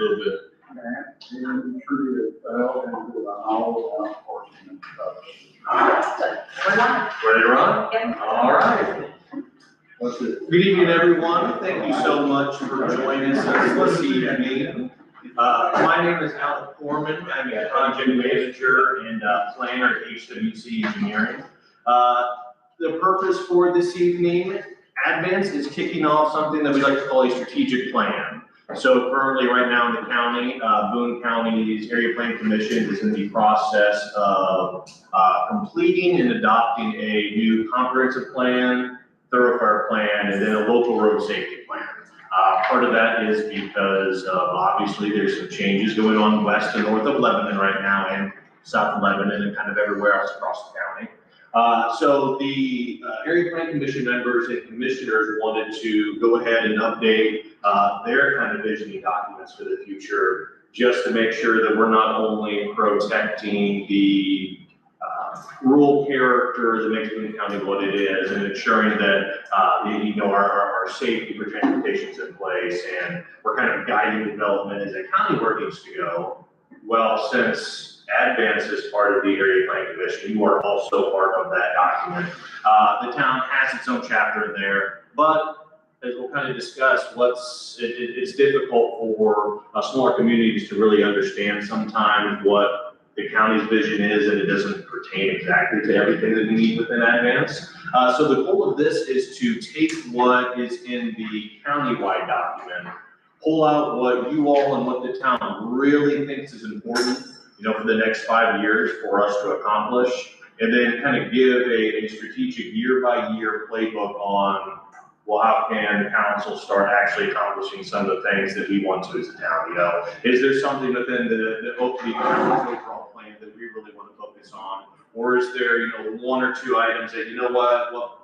little bit. And tree fell into the hollow out portion of We're not. Ready to run? Yeah. All right. what's it? Good evening, everyone. Thank you so much for joining us this evening. My name is Alec Foreman. I'm a project manager and planner at HWC Engineering. The purpose for this evening, Advance is kicking off something that we like to call a strategic plan. So currently, right now in the county, Boone County's Area Plan Commission is in the process of completing and adopting a new comprehensive plan, thoroughfare plan, and then a local road safety plan. Part of that is because obviously there's some changes going on west and north of Lebanon right now, and south of Lebanon, and kind of everywhere else across the county. So the Area Plan Commission members and commissioners wanted to go ahead and update their kind of visioning documents for the future, just to make sure that we're not only protecting the rural character that makes Boone County what it is, and ensuring that our safety for transportation is in place, and we're kind of guiding development as a county where it needs to go. Well, since Advance is part of the Area Plan Commission, you are also part of that document. The town has its own chapter in there, but as we'll kind of discuss, it's difficult for smaller communities to really understand sometimes what the county's vision is, and it doesn't pertain exactly to everything that we need within Advance. So the goal of this is to take what is in the county-wide document, pull out what you all and what the town really thinks is important, for the next 5 years for us to accomplish, and then kind of give a strategic year-by-year playbook on, well, how can the council start actually accomplishing some of the things that we want to as a town? Is there something within the county's overall plan that we really want to focus on? Or is there, one or two items that,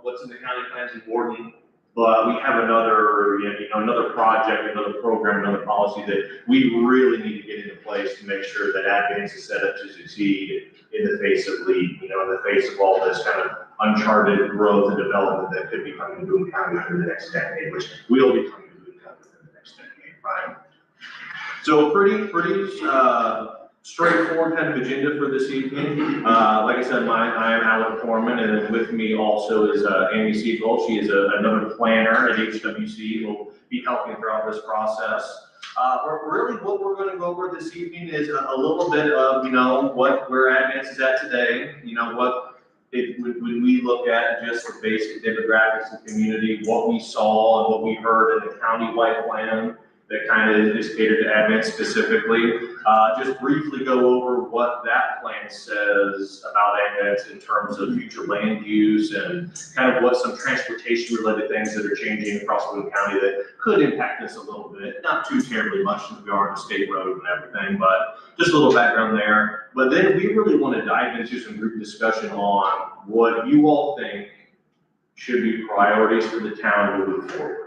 what's in the county plan is important, but we have another project, another program, another policy that we really need to get into place to make sure that Advance is set up to succeed in the face of LEAP, in the face of all this kind of uncharted growth and development that could be coming to Boone County within the next decade, which will be coming to Boone County within the next decade, right? So pretty straightforward kind of agenda for this evening. Like I said, I am Alec Foreman, and then with me also is Amy Siegel. She is another planner at HWC who will be helping throughout this process. Really what we're going to go over this evening is a little bit of, where Advance is at today, when we look at just the basic demographics of the community, what we saw and what we heard in the county-wide plan that kind of is catered to Advance specifically. Just briefly go over what that plan says about Advance in terms of future land use and kind of what some transportation related things that are changing across Boone County that could impact us a little bit. Not too terribly much since we are on a state road and everything, but just a little background there. But then we really want to dive into some group discussion on what you all think should be priorities for the town moving forward.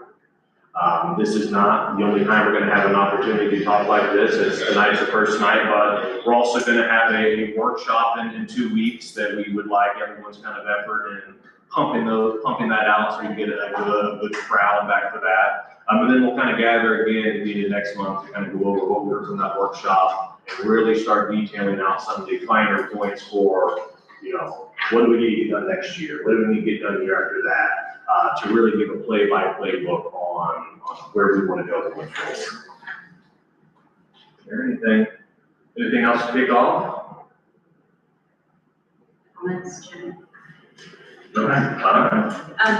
This is not the only time we're going to have an opportunity to talk like this. Tonight's the first night, but we're also going to have a workshop in 2 weeks that we would like everyone's kind of effort in pumping that out so we can get a good crowd back for that. And then we'll kind of gather again at the end of next month to kind of go over what we learned from that workshop and really start detailing out some of the finer points for, what do we need to get done next year? What do we need to get done the year after that? To really give a play-by-play look on where we want to go going forward. Is there anything else to kick off? Comments, Jim? Okay.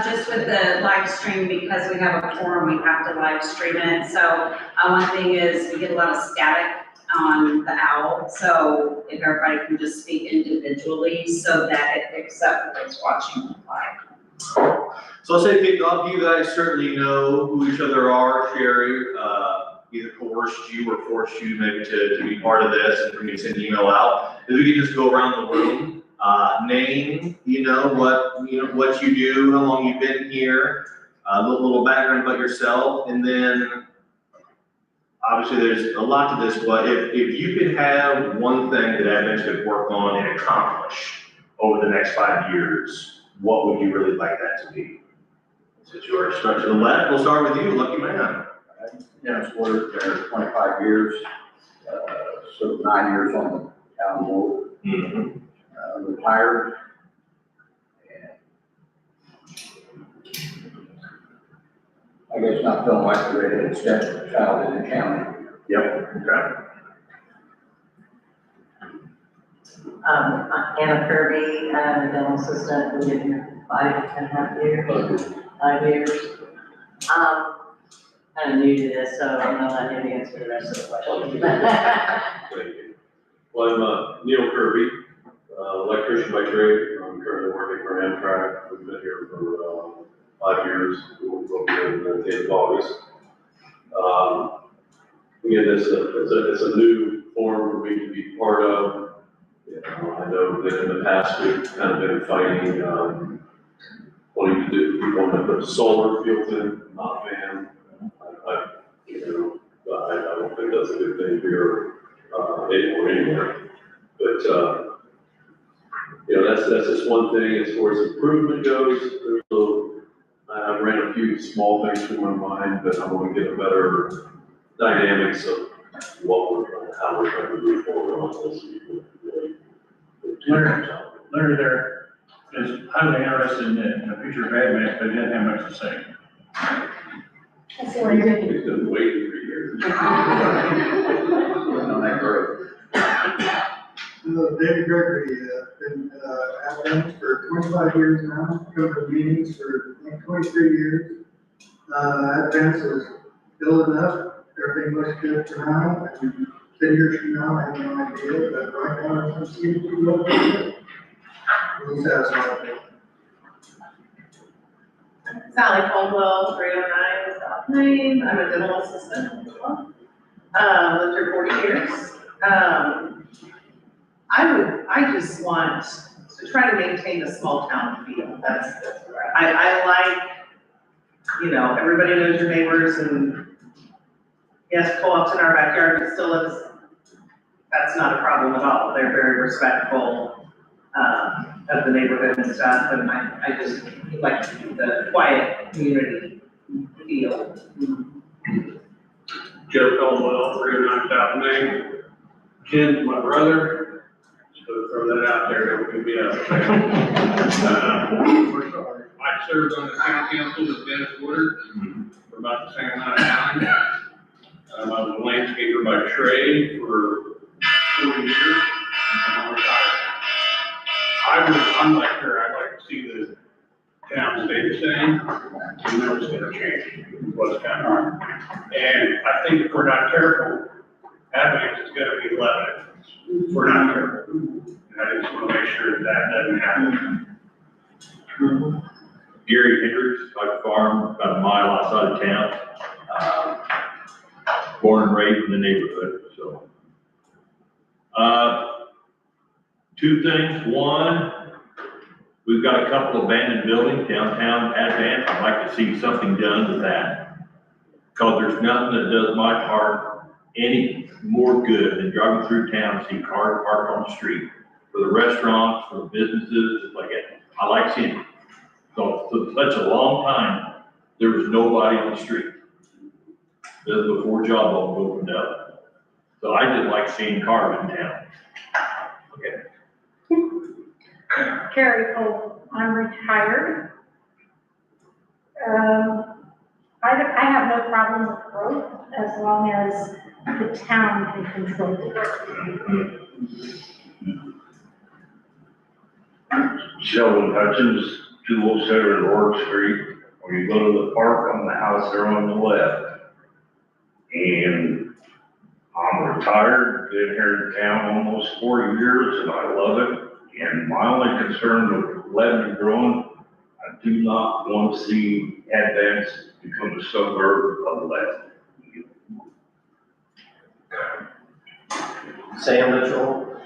Just with the live stream, because we have a forum, we have to live stream it. So one thing is we get a lot of static on the OWL. So if everybody can just speak individually so that it picks up who's watching live. So I'll say kick off. You guys certainly know who each other are. Sherry either coerced you or forced you maybe to be part of this and for me to send an email out. If we could just go around the room, name, what you do, how long you've been here, a little background about yourself, and then obviously there's a lot to this, but if you could have one thing that Advance could work on and accomplish over the next 5 years, what would you really like that to be? Since you are start to the left, we'll start with you, lucky man. Dennis worked there 25 years, so 9 years on the town board, retired. And I guess not feeling like the redheaded stepchild in the county. Yep, okay. Anna Kirby, dental assistant, we've been here 5.5 years, 5 years. Kind of new to this, so I'm gonna let him answer the rest of the questions. Thank you. Well, I'm Neil Kirby, electrician by trade. I'm currently working for Amtrak. We've been here for 5 years. We'll be in the end of August. Again, it's a new form for me to be part of. You know, I know that in the past we've kind of been fighting, wanting to do, we want to put solar fields in, not fan. You know, I don't think that's a good thing here, anywhere. But, you know, that's just one thing. As far as improvement goes, I've ran a few small things through my mind, but I want to get a better dynamics of what we're trying, how we're trying to move forward on this. Larry there is highly interested in the future of AdVance, but he didn't have much to say. That's what I did. We've been waiting for years. On that growth. David Gregory, been at Advance for 25 years now, come to meetings for like 23 years. Advance is building up, everything looks good for now, and 10 years from now, I have no idea, but right now, it seems to be looking good. We'll satisfy. Sally Caldwell, 309 South Main. I'm a dental assistant as well. Lived here 40 years. I just want to try to maintain a small town feel. That's where I like, you know, everybody knows your neighbors and yes, co-ops in our backyard, but still that's not a problem at all. They're very respectful, of the neighborhood and stuff, and I just like the quiet community feel. Joe Caldwell, 309 South Main. Jen's my brother, so throw that out there, that would be a. I served on the town council with Dennis Woodard for about the same amount of time. I was a landscaper by trade for 40 years, and I'm retired. I'm like her, I'd like to see the town stay the same, and know it's gonna change, what's kind of hard. And I think if we're not careful, Advance is gonna be left, if we're not careful. And I just wanna make sure that doesn't happen. Gary Hendricks, I farm about a mile outside of town. Born and raised in the neighborhood, so. Two things. One, we've got a couple abandoned buildings downtown Advance. I'd like to see something done with that. Cause there's nothing that does my heart any more good than driving through town and see cars parked on the street. For the restaurants, for the businesses, it's like, I like seeing it. So for such a long time, there was nobody on the street. This was before job opened up. So I didn't like seeing cars in town. Okay. Carrie Cole, I'm retired. I have no problem with growth as long as the town can control it. Sheldon Hutchins, 207 Lord Street. When you go to the park on the house there on the left. And I'm retired, been here in town almost 40 years and I love it. And my only concern with letting it grow, I do not want to see Advance become a suburb of Lebanon. Sam Mitchell,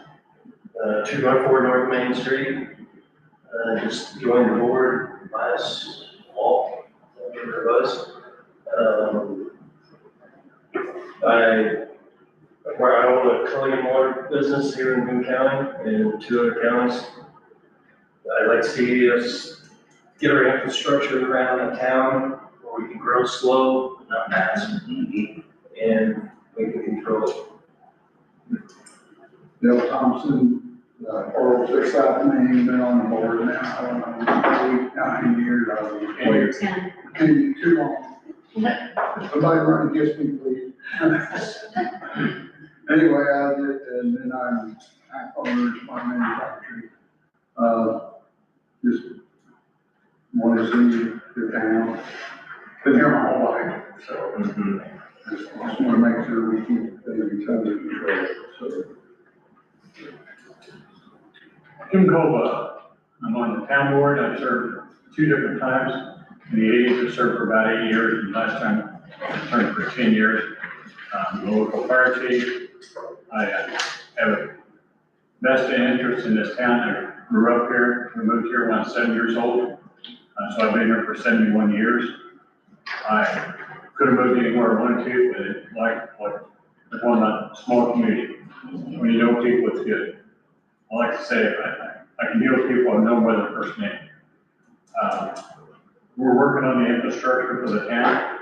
214 North Main Street. Just joined the board last fall, whatever it was. I own a Culligan Water business here in Boone County and 2 other counties. I'd like to see us get our infrastructure around the town where we can grow slow not pass, and we can control it. Bill Thompson, 406 South Main, been on the board now, I don't know, 9 years, I was. Or 10. Can't be too long. Somebody run against me, please. Anyway, I did, and then I'm owner of my manufacturing. Just want to see the town, been here my whole life, so. Just want to make sure we keep things under control, so. Jim Cova, I'm on the town board, I've served 2 different times. In the 80s, I served for about 8 years, and last time I served for 10 years. The local fire chief, I have a vested interest in this town. I grew up here, we moved here when I was 7 years old, so I've been here for 71 years. I could have moved anywhere I wanted to, but it's like one of a small community. When you know people, it's good. I like to say, I can deal with people I know by their first name. We're working on the infrastructure for the town.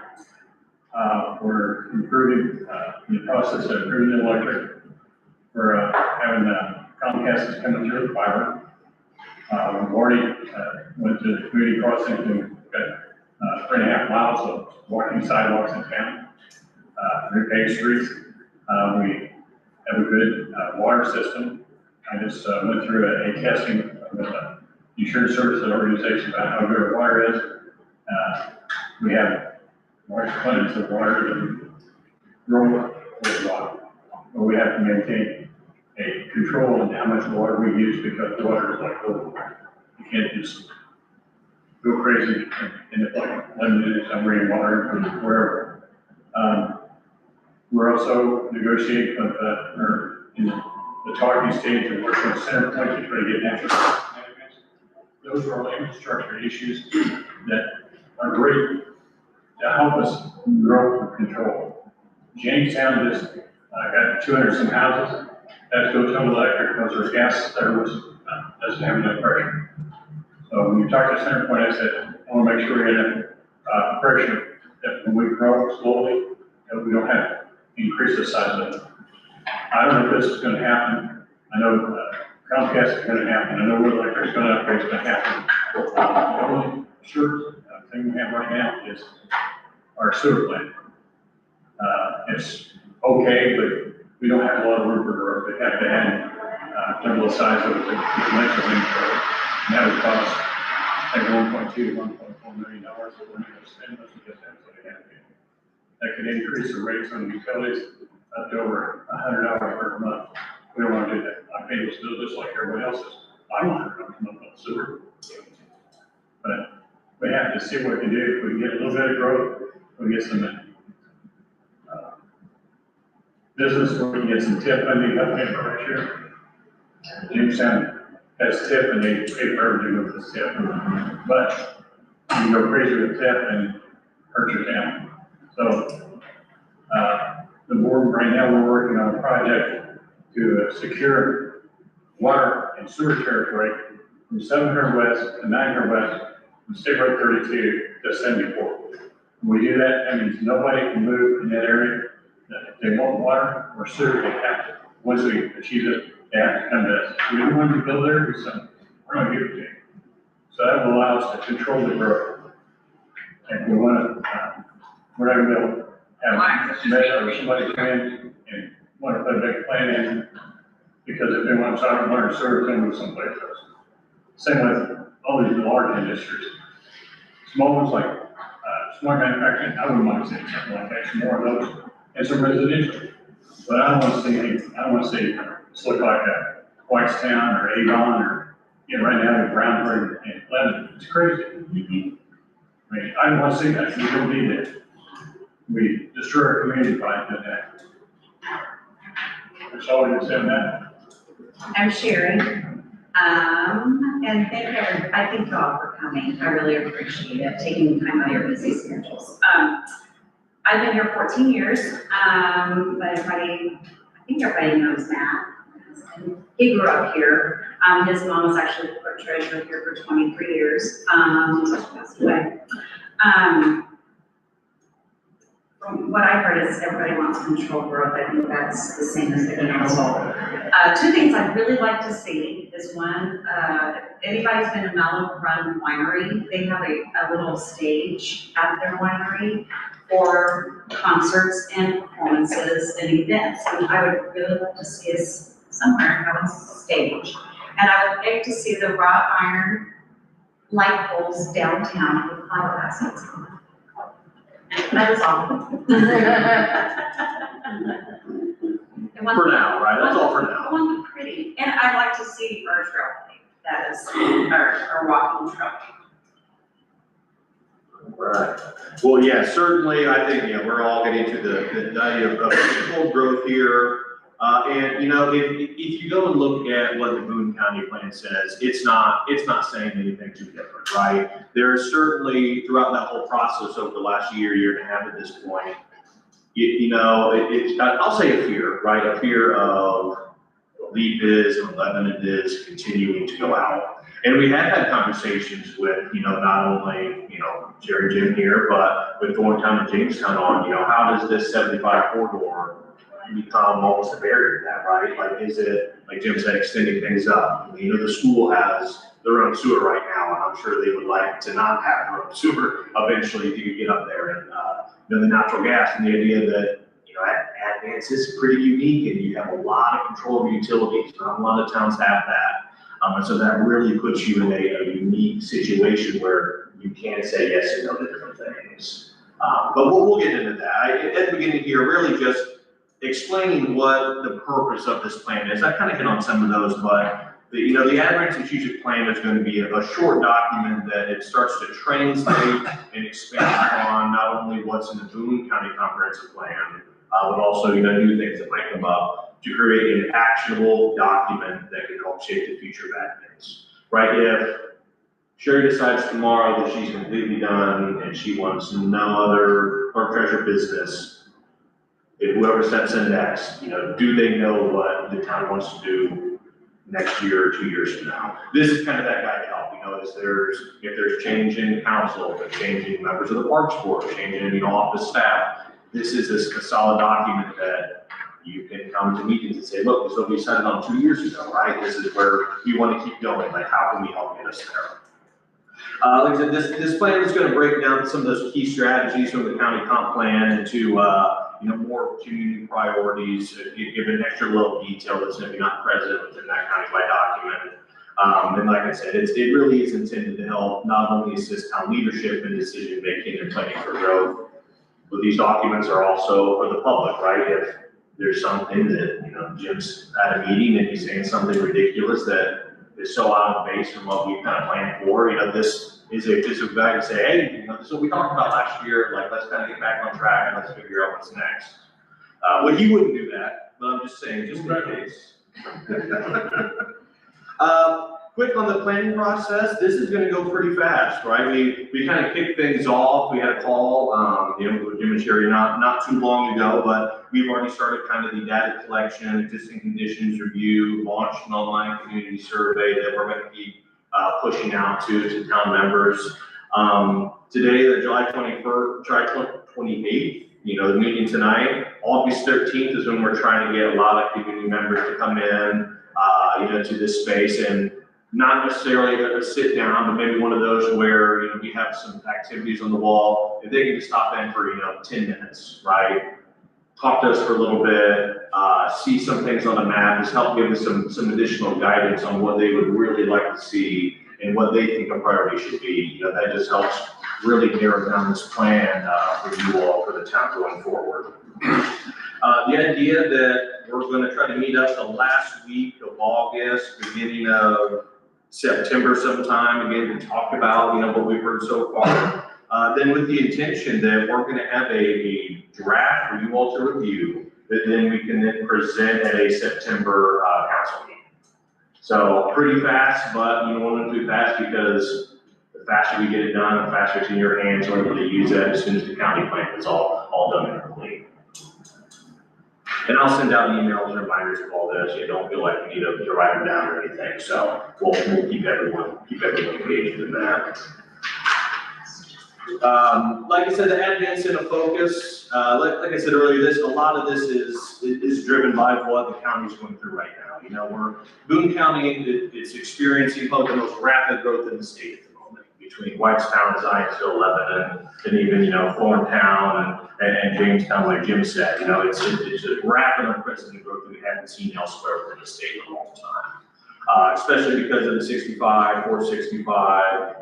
We're improving, in the process of improving the electric. We're having Comcast is coming through the fiber. We've already went to the community crossing, and got 3.5 miles of walking sidewalks in town, repaved streets. We have a good water system. I just went through a testing with the insurance services organization about how good our water is. We have large quantities of water that we grow with water, but we have to maintain a control on how much water we use because water is like gold. You can't just go crazy and it's like limited some rainwater from wherever. We're also negotiating with, or in the talking stage of working with CenterPoint to try to get natural gas connections. Those are all infrastructure issues that are great to help us grow and control. Jamestown just got 200 some houses. That's go to electric because their gas service doesn't have enough pressure. So when you talk to CenterPoint, I said, I want to make sure we get enough pressure that when we grow slowly, that we don't have to increase the size of it. I don't know if this is going to happen. I know Comcast is going to happen. I know Wood Electric is going to upgrade, it's going to happen. The only sure thing we have right now is our sewer plant. It's okay, but we don't have a lot of room for growth. They have to add double the size of the conventional infrastructure. And that would cost like $1.2 to $1.4 million. We're not going to spend those because that's what they have to do. That could increase the rates on the utilities up to over $100 per month. We don't want to do that. I pay this bill just like everybody else is. I want $100 a month on sewer. But we have to see what we can do. If we can get a little bit of growth, we get some business where we can get some tip funding up there for sure. Jamestown has tip and they pay for everything with this tip. But you can go crazy with tip and hurt your town. So the board right now, we're working on a project to secure water and sewer territory from 700 west to 900 west, from State Road 32 to 74. When we do that, that means nobody can move in that area. If they want water or sewer, they have to. Once we achieve it, they have to come to us. We don't want to build there, we're going to give it to you. So that will allow us to control the growth. And we want to, we're not going to be able to have measure or somebody come in and want to put a big plan in because if they want to talk water and sewer, then move someplace else. Same with all these large industries. Small ones like smart manufacturing, I wouldn't mind seeing something like that, some more of those, and some residential. But I don't want to see anything, I don't want to see it's look like a Whitestown or Avon or, you know, right now in Brownford and Lebanon. It's crazy. I mean, I don't want to see that. We don't need it. We destroy our community by doing that. That's all we can say on that. I'm Sherry. And thank you all for coming. I really appreciate it, taking time out of your busy schedules. I've been here 14 years, but I think everybody knows Matt. He grew up here. His mom was actually the clerk treasurer here for 23 years. She passed away. from what I heard is everybody wants controlled growth. I think that's the same as the council. Two things I'd really like to see is one, if anybody's been to Mallow Run Winery, they have a little stage at their winery for concerts and performances and events. And I would really like to see us somewhere have a stage. And I would like to see the wrought iron light poles downtown with flower baskets on them. That is all. For now, right? That's all for now. I want it pretty, and I'd like to see our trail, that is, our walking trail. Right. Well, yeah, certainly, I think, we're all getting to the idea of controlled growth here. And, if you go and look at what the Boone County plan says, it's not saying anything too different, right? There's certainly, throughout that whole process over the last year and a half at this point, I'll say a fear, right? A fear of LEAP is, and Lebanon is continuing to go out. And we have had conversations with, not only, Jerry Jim here, but with Thorntown and Jamestown on, how does this 75 corridor become almost a barrier to that, right? Like, is it, like Jim said, extending things up? The school has their own sewer right now, and I'm sure they would like to not have their own sewer eventually if you could get up there. And, the natural gas and the idea that, Advance is pretty unique and you have a lot of control over utilities. Not a lot of towns have that. And so that really puts you in a unique situation where you can say yes and no to different things. But we'll get into that. At the beginning here, really just explaining what the purpose of this plan is. I kind of hit on some of those, but the Advance strategic plan is going to be a short document that it starts to translate and expand on not only what's in the Boone County Comprehensive Plan, but also, new things that might come up to create an actionable document that can help shape the future of Advance, right? If Sherry decides tomorrow that she's completely done and she wants no other park treasure business, if whoever steps in next, do they know what the town wants to do next year or 2 years from now? This is kind of that guy to help, if there's change in council, if there's changing members of the Parks Board, changing, office staff. This is a solid document that you can come to meetings and say, look, this is what we decided on 2 years ago, right? This is where we want to keep going, like how can we help get us there? Like I said, this plan is going to break down some of those key strategies from the county comp plan into, more community priorities, give an extra little detail that's maybe not present within that countywide document. And like I said, it really is intended to help not only assist town leadership in decision making and planning for growth, but these documents are also for the public, right? If there's something that, Jim's at a meeting and he's saying something ridiculous that is so out of base from what we kind of planned for, this is a guy to say, hey, this is what we talked about last year, like, let's kind of get back on track and let's figure out what's next. Well, he wouldn't do that, but I'm just saying, just in case. Quick on the planning process, this is gonna go pretty fast, right? We kind of kicked things off. We had a call, with Jim and Sherry not too long ago, but we've already started kind of the data collection, existing conditions review, launched an online community survey that we're gonna be pushing out to town members. Today, the July 28th, the meeting tonight, August 13th is when we're trying to get a lot of community members to come in, to this space, and not necessarily a sit down, but maybe one of those where, we have some activities on the wall. If they can just stop in for, 10 minutes, right? Talk to us for a little bit, see some things on the map, just help give us some additional guidance on what they would really like to see and what they think a priority should be. That just helps really narrow down this plan for you all, for the town going forward. The idea that we're going to try to meet up the last week of August, beginning of September sometime, again, to talk about, what we've heard so far. Then with the intention that we're going to have a draft for you all to review, that then we can then present at a September council meeting. So pretty fast, but you don't want to do fast because the faster we get it done, the faster it's in your hands, we're able to use that as soon as the county plan is all done and complete. And I'll send out emails and reminders of all this. You don't feel like you need to write them down or anything. So we'll keep everyone engaged in that. Like I said, the Advance in a focus. this, like I said earlier, a lot of this is driven by what the county's going through right now. You know, Boone County is experiencing probably the most rapid growth in the state at the moment, between Whitestown and Zionsville, Lebanon, and even, you know, Thorntown and Jamestown, like Jim said. You know, it's a rapid, unprecedented growth that we haven't seen elsewhere within the state in a long time. Especially because of the 65, 465,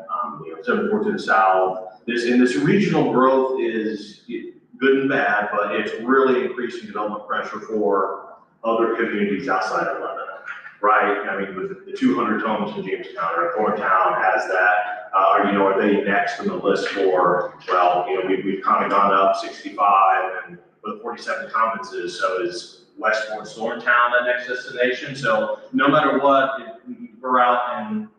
you know, 74 to the south. This regional growth is good and bad, but it's really increasing development pressure for other communities outside of Lebanon, right? I mean, with the 200 homes in Jamestown or Thorntown has that, you know, are they next on the list for, well, you know, we've kind of gone up 65 and with 47 conferences, so is Westport, Thorntown the next destination? So no matter what, we're out in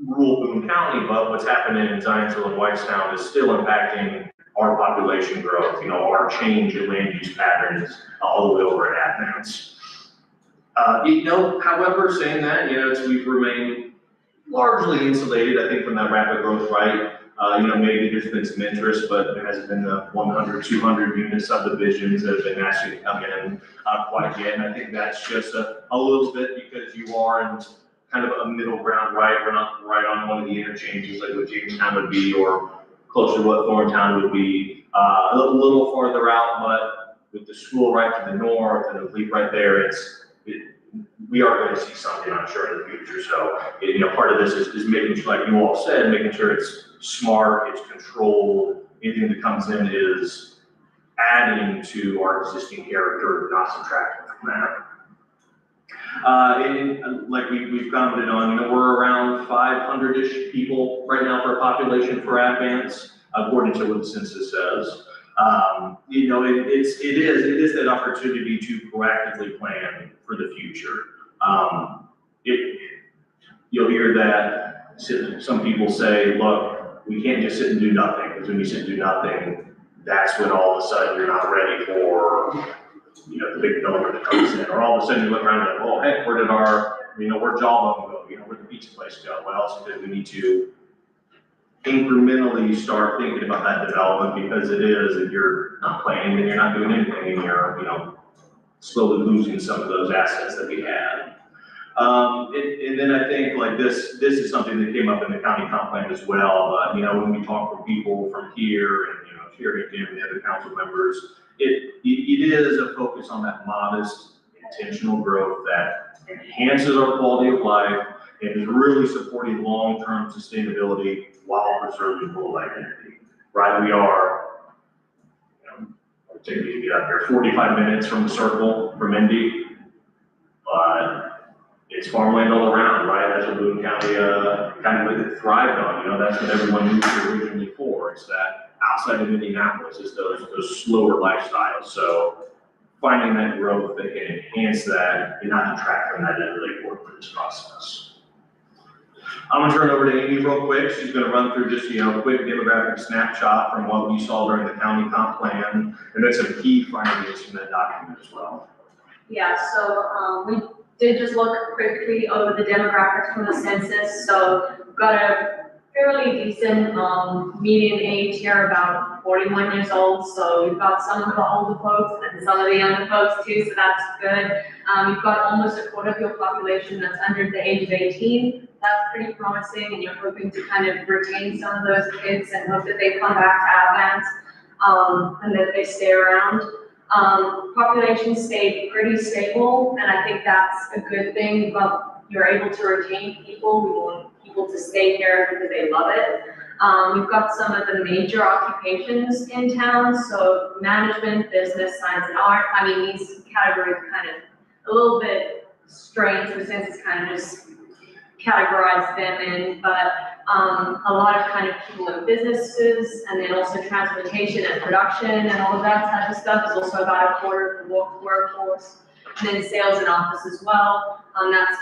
rural Boone County, but what's happening in Zionsville and Whitestown is still impacting our population growth, you know, our change in land use patterns all the way over at Advance. You know, however, saying that, you know, we've remained largely insulated, I think, from that rapid growth, right? You know, maybe there's been some interest, but there hasn't been the 100, 200 unit subdivisions that have been asking to come in quite yet. And I think that's just a little bit because you are in kind of a middle ground, right? We're not right on one of the interchanges like what Jamestown would be or closer to what Thorntown would be. A little farther out, but with the school right to the north and the leap right there, we are going to see something, I'm sure, in the future. So, you know, part of this is making sure, like you all said, making sure it's smart, it's controlled. Anything that comes in is adding to our existing character, not subtracting from that. And like we've commented on, you know, we're around 500-ish people right now for a population for Advance, according to what the census says. You know, it is that opportunity to proactively plan for the future. You'll hear that some people say, look, we can't just sit and do nothing, because when you sit and do nothing, that's when all of a sudden you're not ready for, you know, the big developer that comes in, or all of a sudden you look around and go, oh, hey, where did where'd Jawbone go? You know, where'd the pizza place go? Well, else did we need to incrementally start thinking about that development, because it is, if you're not planning, then you're not doing anything, and you're, you know, slowly losing some of those assets that we had. And then I think like this is something that came up in the county comp plan as well. You know, when we talk from people from here and, you know, Sherry and Jim and the other council members, it is a focus on that modest, intentional growth that enhances our quality of life and is really supporting long-term sustainability while preserving rural identity. Right, we are, you know, I'll take you to get up here, 45 minutes from the circle from Indy, but it's farmland all around, right? That's what Boone County kind of thrived on. You know, that's what everyone moved here originally for. It's that outside of Indianapolis is those slower lifestyles. So finding that growth that can enhance that and not detract from that really work for this process. I'm gonna turn it over to Amy real quick. She's gonna run through just, you know, a quick demographic snapshot from what we saw during the county comp plan, and then some key findings from that document as well. Yeah, so we did just look quickly over the demographics from the census. So we've got a fairly decent median age here, about 41 years old. So we've got some of the older folks and some of the younger folks too, so that's good. You've got almost a quarter of your population that's under the age of 18. That's pretty promising, and you're hoping to kind of retain some of those kids and hope that they come back to Advance and that they stay around. Population stayed pretty stable, and I think that's a good thing, but you're able to retain people. We want people to stay here because they love it. We've got some of the major occupations in town, so management, business, science, and art. I mean, these categories kind of a little bit strange, the census kind of just categorize them in, but a lot of kind of people in businesses, and then also transportation and production and all of that type of stuff is also about a quarter of the workforce. And then sales and office as well. That's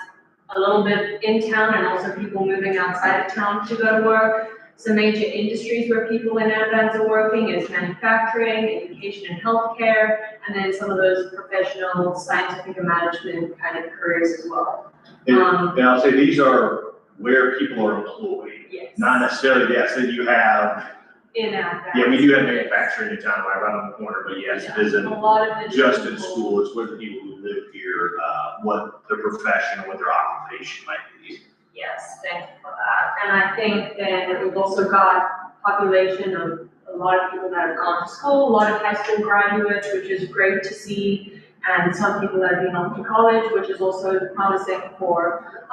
a little bit in town, and also people moving outside of town to go to work. Some major industries where people in Advance are working is manufacturing, education and healthcare, and then some of those professional scientific and management kind of careers as well. And I'll say these are where people are employed, yes. not necessarily, yes, that you have in Advance. Yeah, we do have manufacturing in town right around the corner, but yes, it isn't A lot of the. just in school, it's where the people who live here, what their profession, what their occupation might be. Yes, thank you for that. And I think then we've also got population of a lot of people that have gone to school, a lot of high school graduates, which is great to see. And some people that have been off to college, which is also promising for,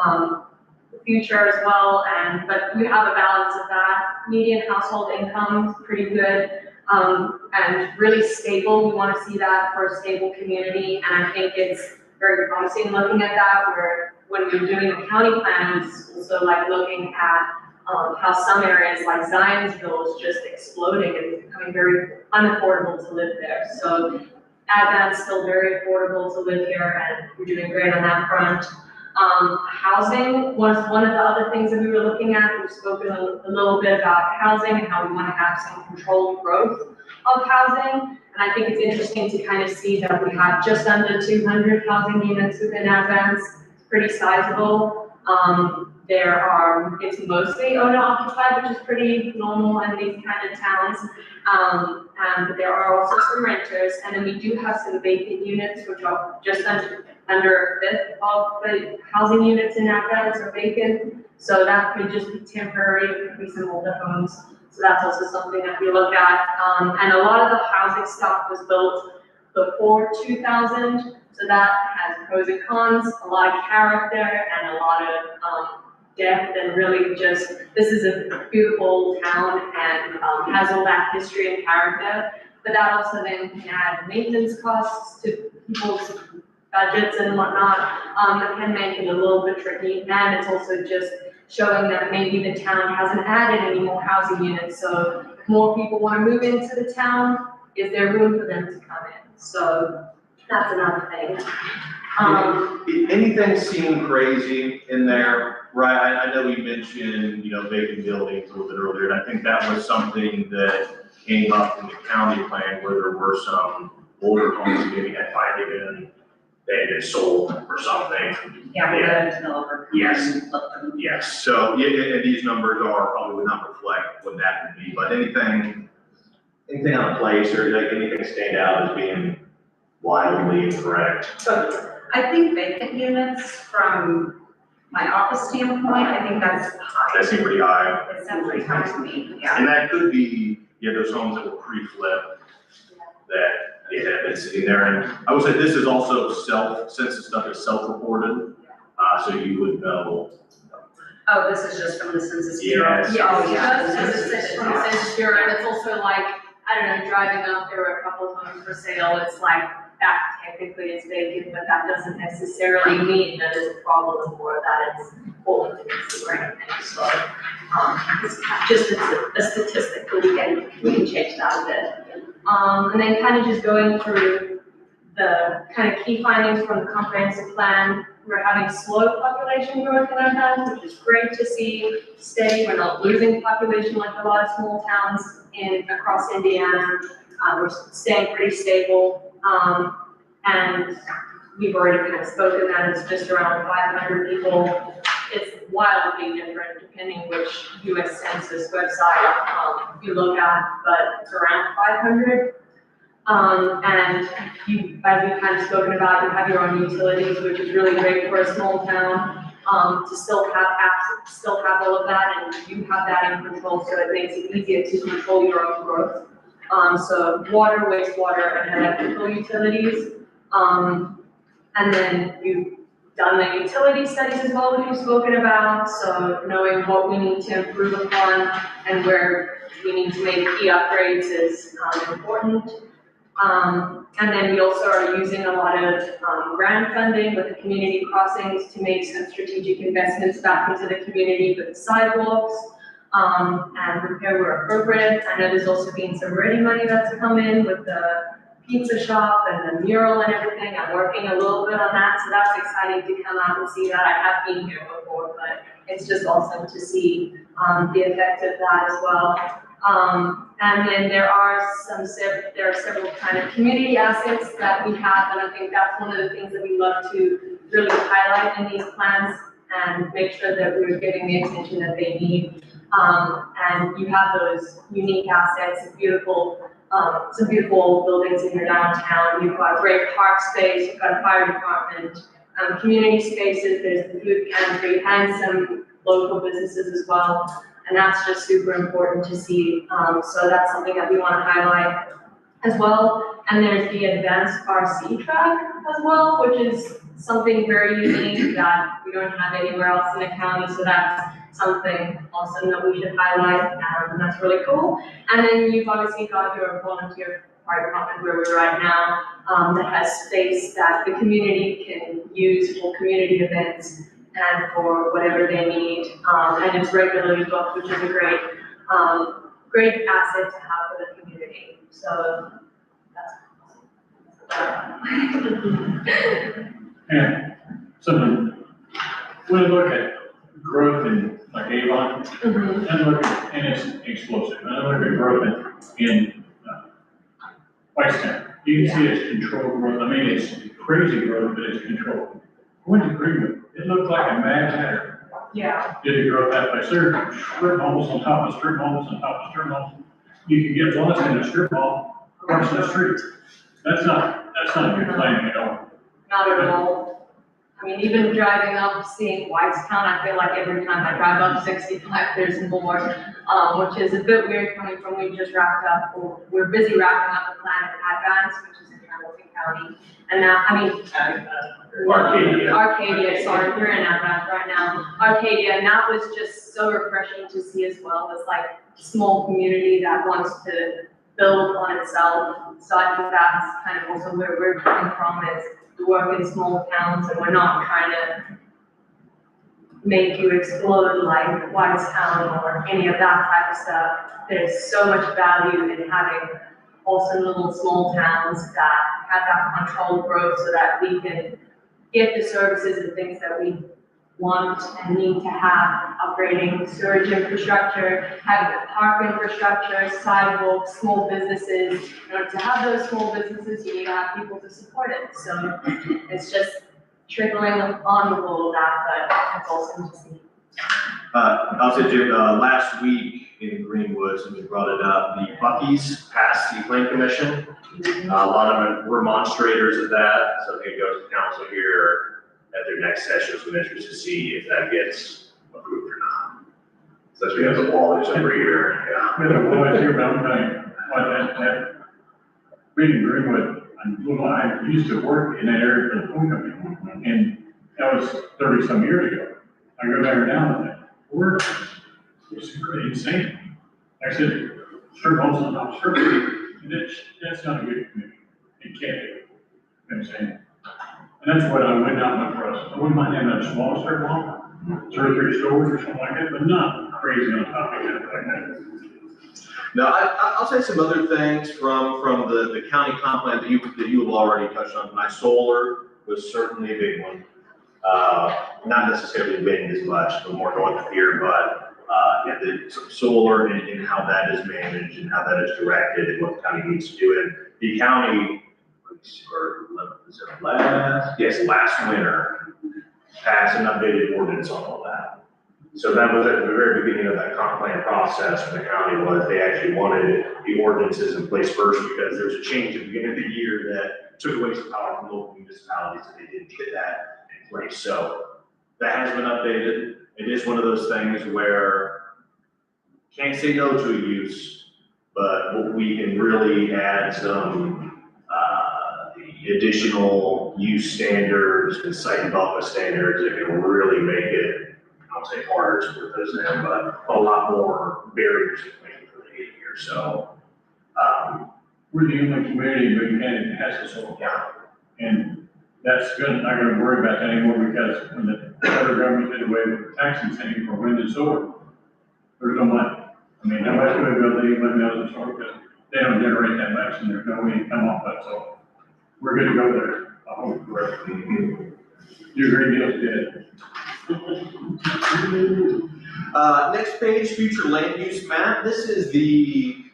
the future as well. But we have a balance of that. Median household income is pretty good, and really stable. We want to see that for a stable community. And I think it's very promising looking at that, where when we're doing the county plans, also like looking at how some areas like Zionsville is just exploding and becoming very unaffordable to live there. So Advent's still very affordable to live here, and we're doing great on that front. Housing was one of the other things that we were looking at. We've spoken a little bit about housing and how we want to have some controlled growth of housing. And I think it's interesting to kind of see that we have just under 200 housing units within Advance. It's pretty sizable. It's mostly owner occupied, which is pretty normal in these kind of towns. But there are also some renters, and then we do have some vacant units, which are just under a fifth of the housing units in Advance are vacant. So that could just be temporary, it could be some older homes. So that's also something that we look at. And a lot of the housing stock was built before 2000. So that has pros and cons, a lot of character and a lot of depth, and really just, this is a beautiful town and has all that history and character. But that also then can add maintenance costs to people's budgets and whatnot. That can make it a little bit tricky. And it's also just showing that maybe the town hasn't added any more housing units. So if more people want to move into the town, is there room for them to come in? So that's another thing. Anything seem crazy in there, right? I know we mentioned, vacant buildings a little bit earlier, and I think that was something that came up in the county plan where there were some older homes maybe had been they had been sold or something. Yeah, we got a developer. Yes. Yes, so, yeah, these numbers probably would not reflect what that would be, but anything on place or like anything stand out as being wildly incorrect? I think vacant units from my office standpoint, I think that's high. That seemed pretty high. It sounds pretty high to me, yeah. And that could be, those homes that were pre-flip that had been sitting there. And I would say this is also since the stuff is self-reported, so you would know. Oh, this is just from the Census Bureau? Yes. Oh, yeah. Census Bureau, and it's also like, I don't know, driving up, there were a couple of homes for sale, it's like, that technically is vacant, but that doesn't necessarily mean that it's a problem or that it's full of vacancy or anything, so, it's just a statistic, but we can change that a bit. And then kind of just going through the kind of key findings from the comprehensive plan. We're having slow population growth in our towns, which is great to see, steady, we're not losing population like a lot of small towns across Indiana. We're staying pretty stable. And we've already kind of spoken that it's just around 500 people. It's wildly different depending which US Census website you look at, but it's around 500. And you, as we've kind of spoken about, you have your own utilities, which is really great for a small town, to still have all of that, and you have that in control, so it makes it easier to control your own growth. So water, wastewater, and electrical utilities. And then you've done the utility studies as well, which we've spoken about, so knowing what we need to improve upon and where we need to make key upgrades is important. And then we also are using a lot of grant funding with the community crossings to make some strategic investments back into the community with sidewalks and repair where appropriate. I know there's also been some ready money that's come in with the pizza shop and the mural and everything. I'm working a little bit on that, so that's exciting to come out and see that. I have been here before, but it's just awesome to see the effect of that as well. And then there are several kind of community assets that we have, and I think that's one of the things that we love to really highlight in these plans and make sure that we're giving the attention that they need. And you have those unique assets, some beautiful buildings in your downtown. You've got great park space, you've got a fire department, community spaces, there's the food pantry, and some local businesses as well. And that's just super important to see. So that's something that we want to highlight as well. And there's the advanced RC track as well, which is something very unique that we don't have anywhere else in the county. So that's something awesome that we should highlight, and that's really cool. And then you've obviously got your volunteer fire department where we're right now, that has space that the community can use for community events and for whatever they need. And it's regularly booked, which is a great asset to have for the community. So that's awesome. And something, when I look at growth in like Avon, and look at, and it's explosive, and I look at growth in Whitestown, you can see it's controlled growth. I mean, it's crazy growth, but it's controlled. Went to Greenwood, it looked like a mad hatter. Yeah. Did it grow that place? There are strip malls on top of strip malls on top of strip malls. You can get lost in a strip mall across the street. That's not a good planning at all. Not at all. I mean, even driving up, seeing Whitestown, I feel like every time I drive up 65, there's more, which is a bit weird coming from, we just wrapped up, or we're busy wrapping up the plan at Advance, which is in Hamilton County. And now, I mean, Arcadia, sorry, we're in Advance right now. Arcadia, and that was just so refreshing to see as well. It's like a small community that wants to build on itself. So I think that's kind of also where we're coming from, is to work in small towns, and we're not trying to make you explode like Whitestown or any of that type of stuff. There's so much value in having also little small towns that have that controlled growth so that we can get the services and things that we want and need to have, upgrading sewage infrastructure, having the park infrastructure, sidewalks, small businesses. In order to have those small businesses, you need to have people to support it. So it's just trickling on with all of that, but it's awesome to see. I'll say, Jim, last week in Greenwood, since we brought it up, the Buc-ee's passed the plan commission. A lot of them were remonstrators of that, so it goes to council here at their next session, so I'm interested to see if that gets approved or not. Since we have the wallets every year, yeah. With a volunteer mountain bike, that reading Greenwood, I used to work in that area for the phone company, and that was 30-some years ago. I go there now and we're, it's really insane. Like I said, strip malls on top of strip, and that's not a good community. It can't be. You know what I'm saying? And that's what I went out and looked for us. I wouldn't mind having a small strip mall, 2 or 3 stores or something like that, but not crazy on top of it like that. Now, I'll say some other things from the county comp plan that you have already touched on tonight. Solar was certainly a big one. Not necessarily wind as much, but more north of here, but yeah, the solar and how that is managed and how that is directed and what the county needs to do. And the county, last winter, passed an updated ordinance on all that. So that was at the very beginning of that comp plan process for the county, was they actually wanted the ordinances in place first, because there's a change at the beginning of the year that took away some power from local municipalities, and they didn't get that in place. So that has been updated. It is one of those things where can't say no to a use, but we can really add some the additional use standards and site development standards that can really make it, I don't say harder to put those in, but a lot more barriers in place for the behavior. So we're the only community in Boone County that has this whole county. And that's good, not gonna worry about that anymore, because when the federal government did away with the tax incentive for wind and solar, there's no money. I mean, nobody's gonna build any windmills and solar because they don't generate that much and there's no way to come off that, so we're gonna go there. I hope we're, your green deal's dead. Next page, future land use map. This is the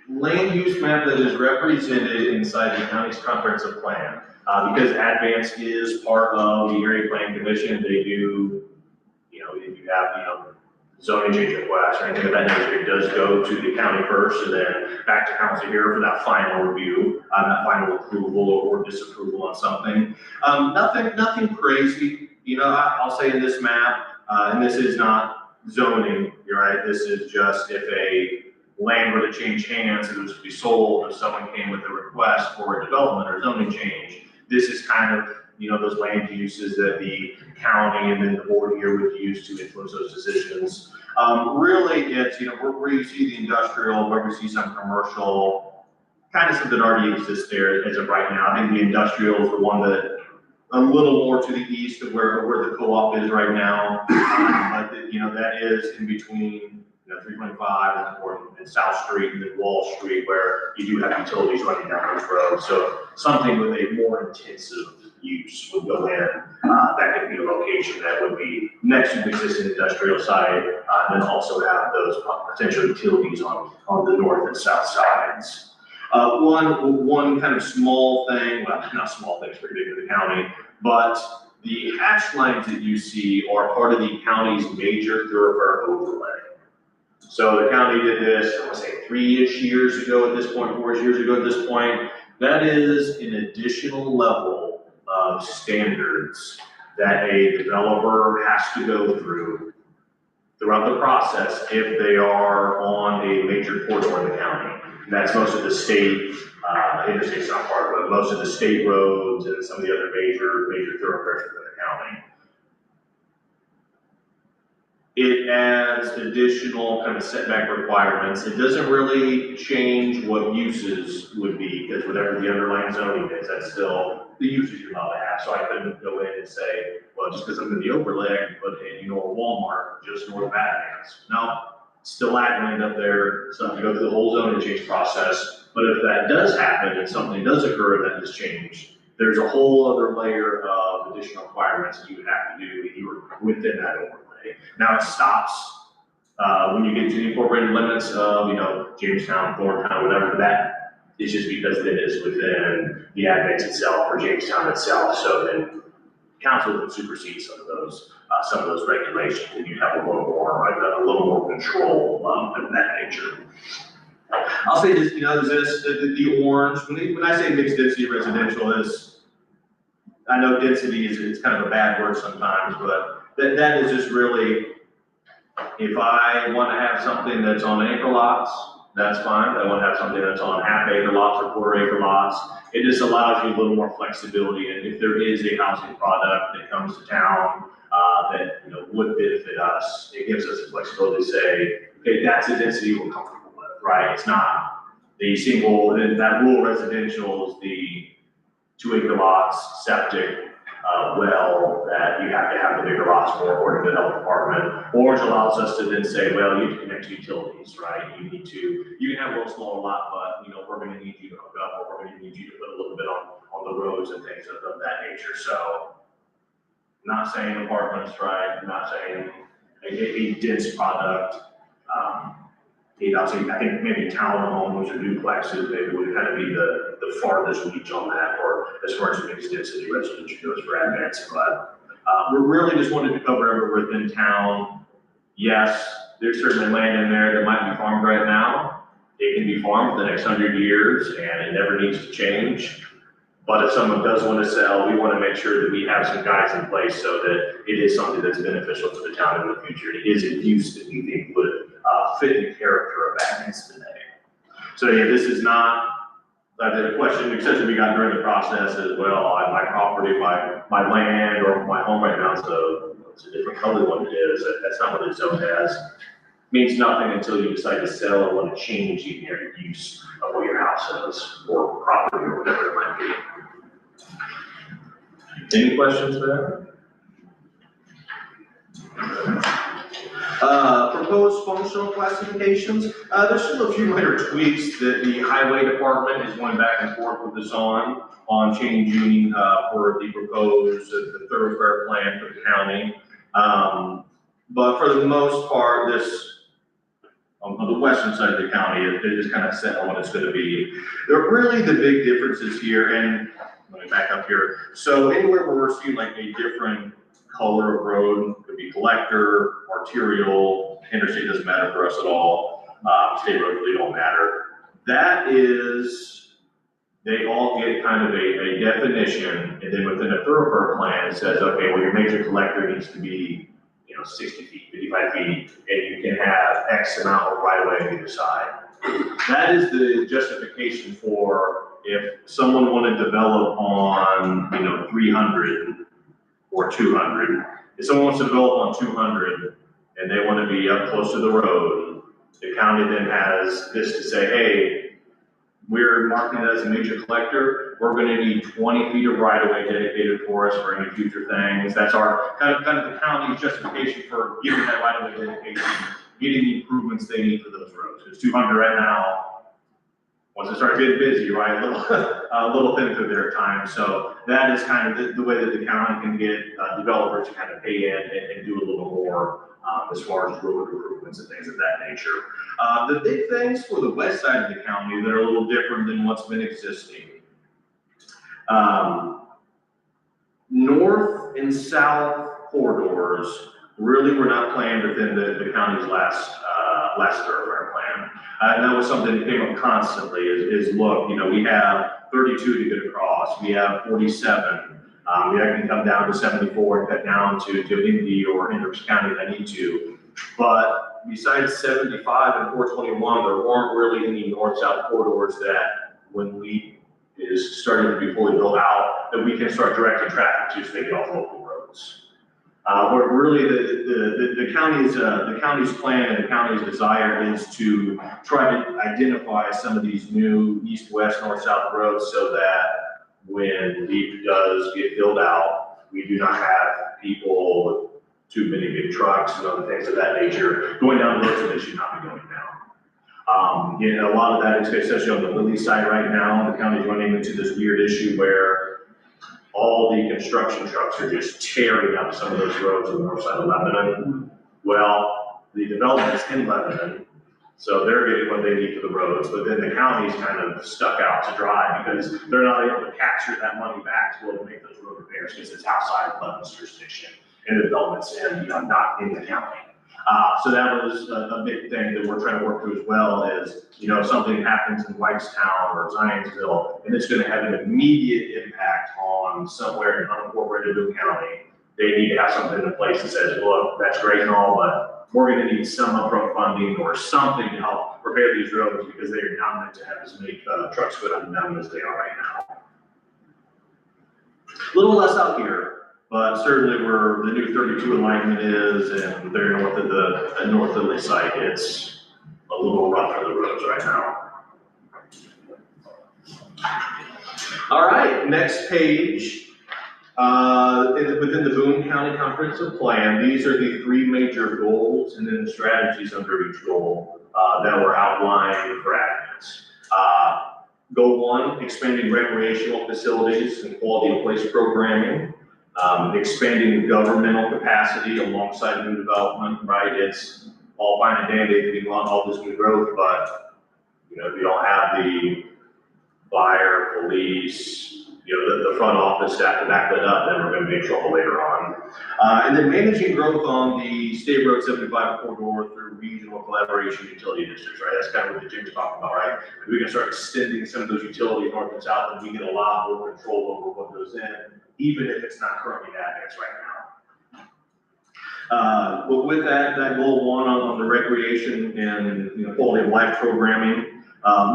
land use map that is represented inside the county's comprehensive plan. Because Advance is part of the area planning commission, they do, you know, if you have, zoning change request or anything of that nature, it does go to the county first and then back to council here for that final review, that final approval or disapproval on something. Nothing crazy, you know, I'll say in this map, and this is not zoning, you're right, this is just if a land were to change hands, it was to be sold, if someone came with a request for a development or zoning change, this is kind of, you know, those land uses that the county and then the board here would use to influence those decisions. Really, it's, you know, where you see the industrial, where we see some commercial, kind of something that already exists there as of right now. I think the industrial is the one that a little more to the east of where the co-op is right now. But, you know, that is in between, you know, 325 and South Street and then Wall Street, where you do have utilities running down those roads. So something with a more intensive use would go in. That could be a location that would be next to the existing industrial site, and then also have those potential utilities on the north and south sides. One kind of small thing, well, not small thing, it's pretty big for the county, but the hatch lines that you see are part of the county's major thoroughfare overlay. So the county did this, I want to say 3-ish years ago at this point, 4-ish years ago at this point. That is an additional level of standards that a developer has to go through throughout the process if they are on a major corridor in the county. And that's most of the state, interstate's not part of it, but most of the state roads and some of the other major thoroughfares within the county. It adds additional kind of setback requirements. It doesn't really change what uses would be, because whatever the underlying zoning is, that's still the uses you're allowed to have. So I couldn't go in and say, well, just because I'm in the overlay, I can put in, you know, a Walmart just north of Advance. No, still ag land up there, so I have to go through the whole zoning change process. But if that does happen and something does occur that has changed, there's a whole other layer of additional requirements that you would have to do if you were within that overlay. Now it stops when you get to the incorporated limits of, you know, Jamestown, Thorntown, whatever, that is just because it is within the Advance itself or Jamestown itself. So then council would supersede some of those regulations, and you have a little more control of that nature. I'll say this, you know, the orange, when I say mixed density residential is, I know density it's kind of a bad word sometimes, but that is just really, if I want to have something that's on acre lots, that's fine. If I want to have something that's on half-acre lots or quarter-acre lots, it just allows you a little more flexibility. And if there is a housing product that comes to town that, you know, would benefit us, it gives us the flexibility to say, okay, that's a density we're comfortable with, right? It's not the single, that rural residential is the 2-acre lots, septic, well, that you have to have the bigger lots for according to the health department. Orange allows us to then say, well, you need to connect to utilities, right? You can have a little smaller lot, but, you know, we're going to need you to hook up, or we're going to need you to put a little bit on the roads and things of that nature. So, not saying apartments, right? Not saying a dense product. I think maybe townhomes or duplexes, they would kind of be the farthest reach on that, or as far as mixed density residential goes for Advance. But we really just wanted to cover everywhere within town. Yes, there's certainly land in there that might be farmed right now. It can be farmed for the next 100 years, and it never needs to change. But if someone does want to sell, we want to make sure that we have some guides in place so that it is something that's beneficial to the town in the future. It is a use that we think would fit the character of Advance today. So yeah, this is not, the question, except we got during the process as well, my property, my land, or my home right now, so it's a different color than what it is. That's not what the zone has. Means nothing until you decide to sell or want to change the inherent use of what your house is, or property, or whatever it might be. Any questions there? Proposed functional classifications. There's still a few minor tweaks that the highway department is going back and forth with us on changing for the proposed the thoroughfare plan for the county. But for the most part, this on the western side of the county, it is kind of set on what it's going to be. There are really the big differences here, and let me back up here. So anywhere where we're seeing like a different color of road, could be collector, arterial, interstate, doesn't matter for us at all. State roads really don't matter. That is, they all get kind of a definition, and then within a thoroughfare plan, it says, okay, well, your major collector needs to be, 60 feet, 55 feet, and you can have X amount of right of way on either side. That is the justification for if someone wanted to develop on, 300 or 200. If someone wants to develop on 200 and they want to be up close to the road, the county then has this to say, hey, we're marking it as a major collector. We're going to need 20 feet of right of way dedicated for us for any future things. That's our kind of the county's justification for giving that right of way dedication, getting the improvements they need for those roads. It's 200 right now. Once it starts getting busy, right, a little thin through their time. So that is kind of the way that the county can get developers to kind of pay in and do a little more as far as road improvements and things of that nature. The big things for the west side of the county that are a little different than what's been existing. North and south corridors really were not planned within the county's last thoroughfare plan. And that was something that came up constantly is look, we have 32 to get across, we have 47. We can come down to 74 and cut down to Indy or Hendricks County if I need to. But besides 75 and 421, there weren't really any north-south corridors that when we is starting to be fully built out, that we can start directing traffic to so they get off local roads. But really the county's plan and the county's desire is to try to identify some of these new east-west, north-south roads so that when LEAP does get filled out, we do not have people with too many big trucks and other things of that nature going down the roads that they should not be going down. A lot of that is especially on the Lilly side right now. The county's running into this weird issue where all the construction trucks are just tearing up some of those roads on the north side of Lebanon. Well, the development is in Lebanon, so they're getting what they need for the roads, but then the county's kind of stuck out to dry because they're not able to capture that money back to be able to make those road repairs because it's outside of Lebanon's jurisdiction and the development's not in the county. So that was a big thing that we're trying to work through as well is, if something happens in Whitestown or Zionsville, and it's going to have an immediate impact on somewhere in unincorporated Boone County, they need to have something in place that says, look, that's great and all, but we're going to need some upfront funding or something to help repair these roads because they are not meant to have as many trucks go down them as they are right now. A little less out here. But certainly where the new 32 alignment is and they're north of the North Lilly site, it's a little rough for the roads right now. All right, next page. Within the Boone County Comprehensive Plan, these are the three major goals and then the strategies under each goal that were outlined for admins. Goal 1, expanding recreational facilities and quality of place programming. Expanding governmental capacity alongside new development, right? It's all fine and dandy that you want all this new growth, but if you don't have the fire, police, the front office staff to back that up, then we're going to be in trouble later on. And then managing growth on the State Road 75 corridor through regional collaboration utility districts, right? That's kind of what the Jim's talking about, right? If we can start extending some of those utilities north and south, and we get a lot more control over what goes in, even if it's not currently advanced right now. But with that goal 1 on the recreation and quality of life programming,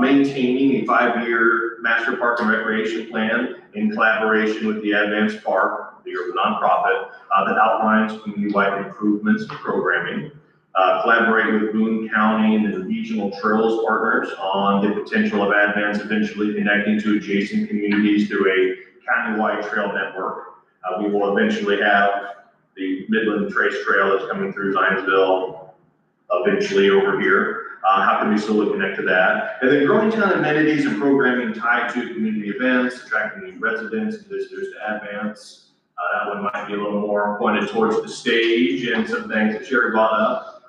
maintaining a 5-year master park and recreation plan in collaboration with the Advanced Park, the urban nonprofit, that outlines community-wide improvements to programming. Collaborate with Boone County and the regional trails partners on the potential of Advance eventually connecting to adjacent communities through a county-wide trail network. We will eventually have the Midland Trace Trail that's coming through Zionsville eventually over here. How can we slowly connect to that? And then growing town amenities and programming tied to community events, attracting new residents and visitors to Advance. That one might be a little more pointed towards the stage and some things that Sherry brought up.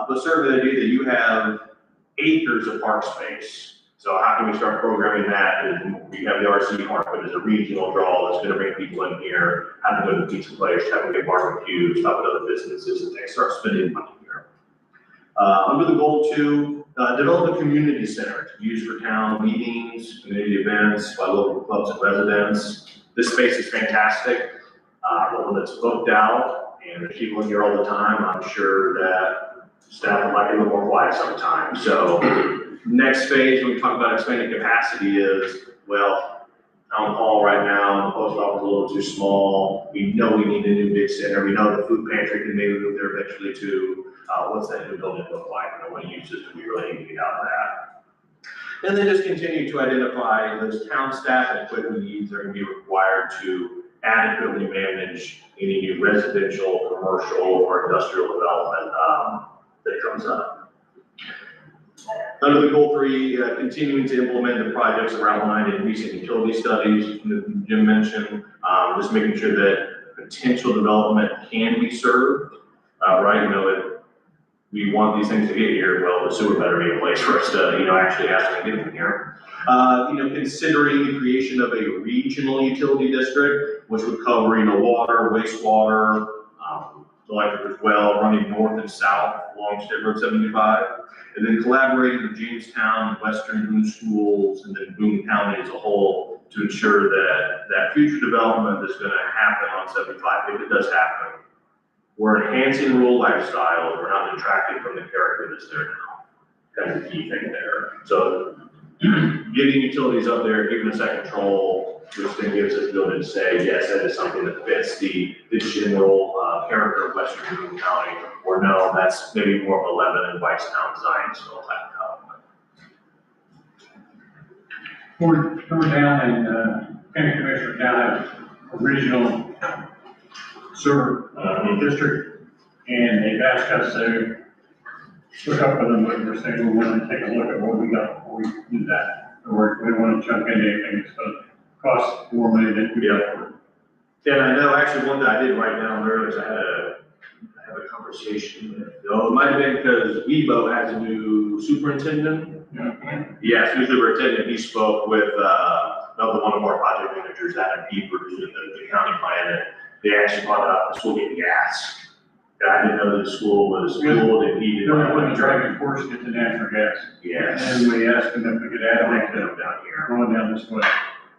But certainly the idea that you have acres of park space. So how can we start programming that? And we have the RC market as a regional draw that's gonna bring people in here, have them go to the pizza place, have them get barbecues, stop at other businesses, and they start spending money here. Under the goal 2, develop a community center to be used for town meetings, community events, by local clubs and residents. This space is fantastic. When it's booked out and there's people in here all the time, I'm sure that staff would like it a little more quiet sometimes. So next phase, when we talk about expanding capacity is, well, town hall right now, the post office is a little too small. We know we need a new big center. We know the food pantry can maybe move there eventually too. What's that new building look like? You know, what uses do we really need to get out of that? And then just continue to identify those town staff and equipment needs that are gonna be required to adequately manage any new residential, commercial, or industrial development that comes up. Under the goal 3, continuing to implement the projects that were outlined in recent utility studies that Jim mentioned, just making sure that potential development can be served, right? You know, if we want these things to get here, well, the sewer better be in place for us to, you know, actually have to get them here. Considering the creation of a regional utility district, which would cover, water, wastewater, electric as well, running north and south along State Road 75. And then collaborating with Jamestown, Western Boone Schools, and then Boone County as a whole to ensure that future development is gonna happen on 75, if it does happen. We're enhancing rural lifestyle, we're not detracting from the character that's there now. That's the key thing there. So getting utilities up there, giving us that control, which then gives us the ability to say, yes, that is something that fits the general character of Western Boone County, or no, that's maybe more of a Lebanon, Whitestown, Zionsville type of development. We're down in, county commissioner down at original sewer district, and they've asked us to look up with them, but we're saying we want to take a look at what we got before we do that. Or we don't want to jump into anything that's going to cost more money than we have. Yeah, and I know actually one thing I did write down earlier is I had a conversation with, it might have been because Weibo has a new superintendent. Yes, new superintendent, he spoke with, another one of our project managers, Adam Peepers, in the county plan, and they actually brought up the school getting gas. And I didn't know that the school was cooled and heated. No, we wouldn't drive your Porsche to natural gas. Yes. And we asked them if we could add I it think they're down here. going down this way.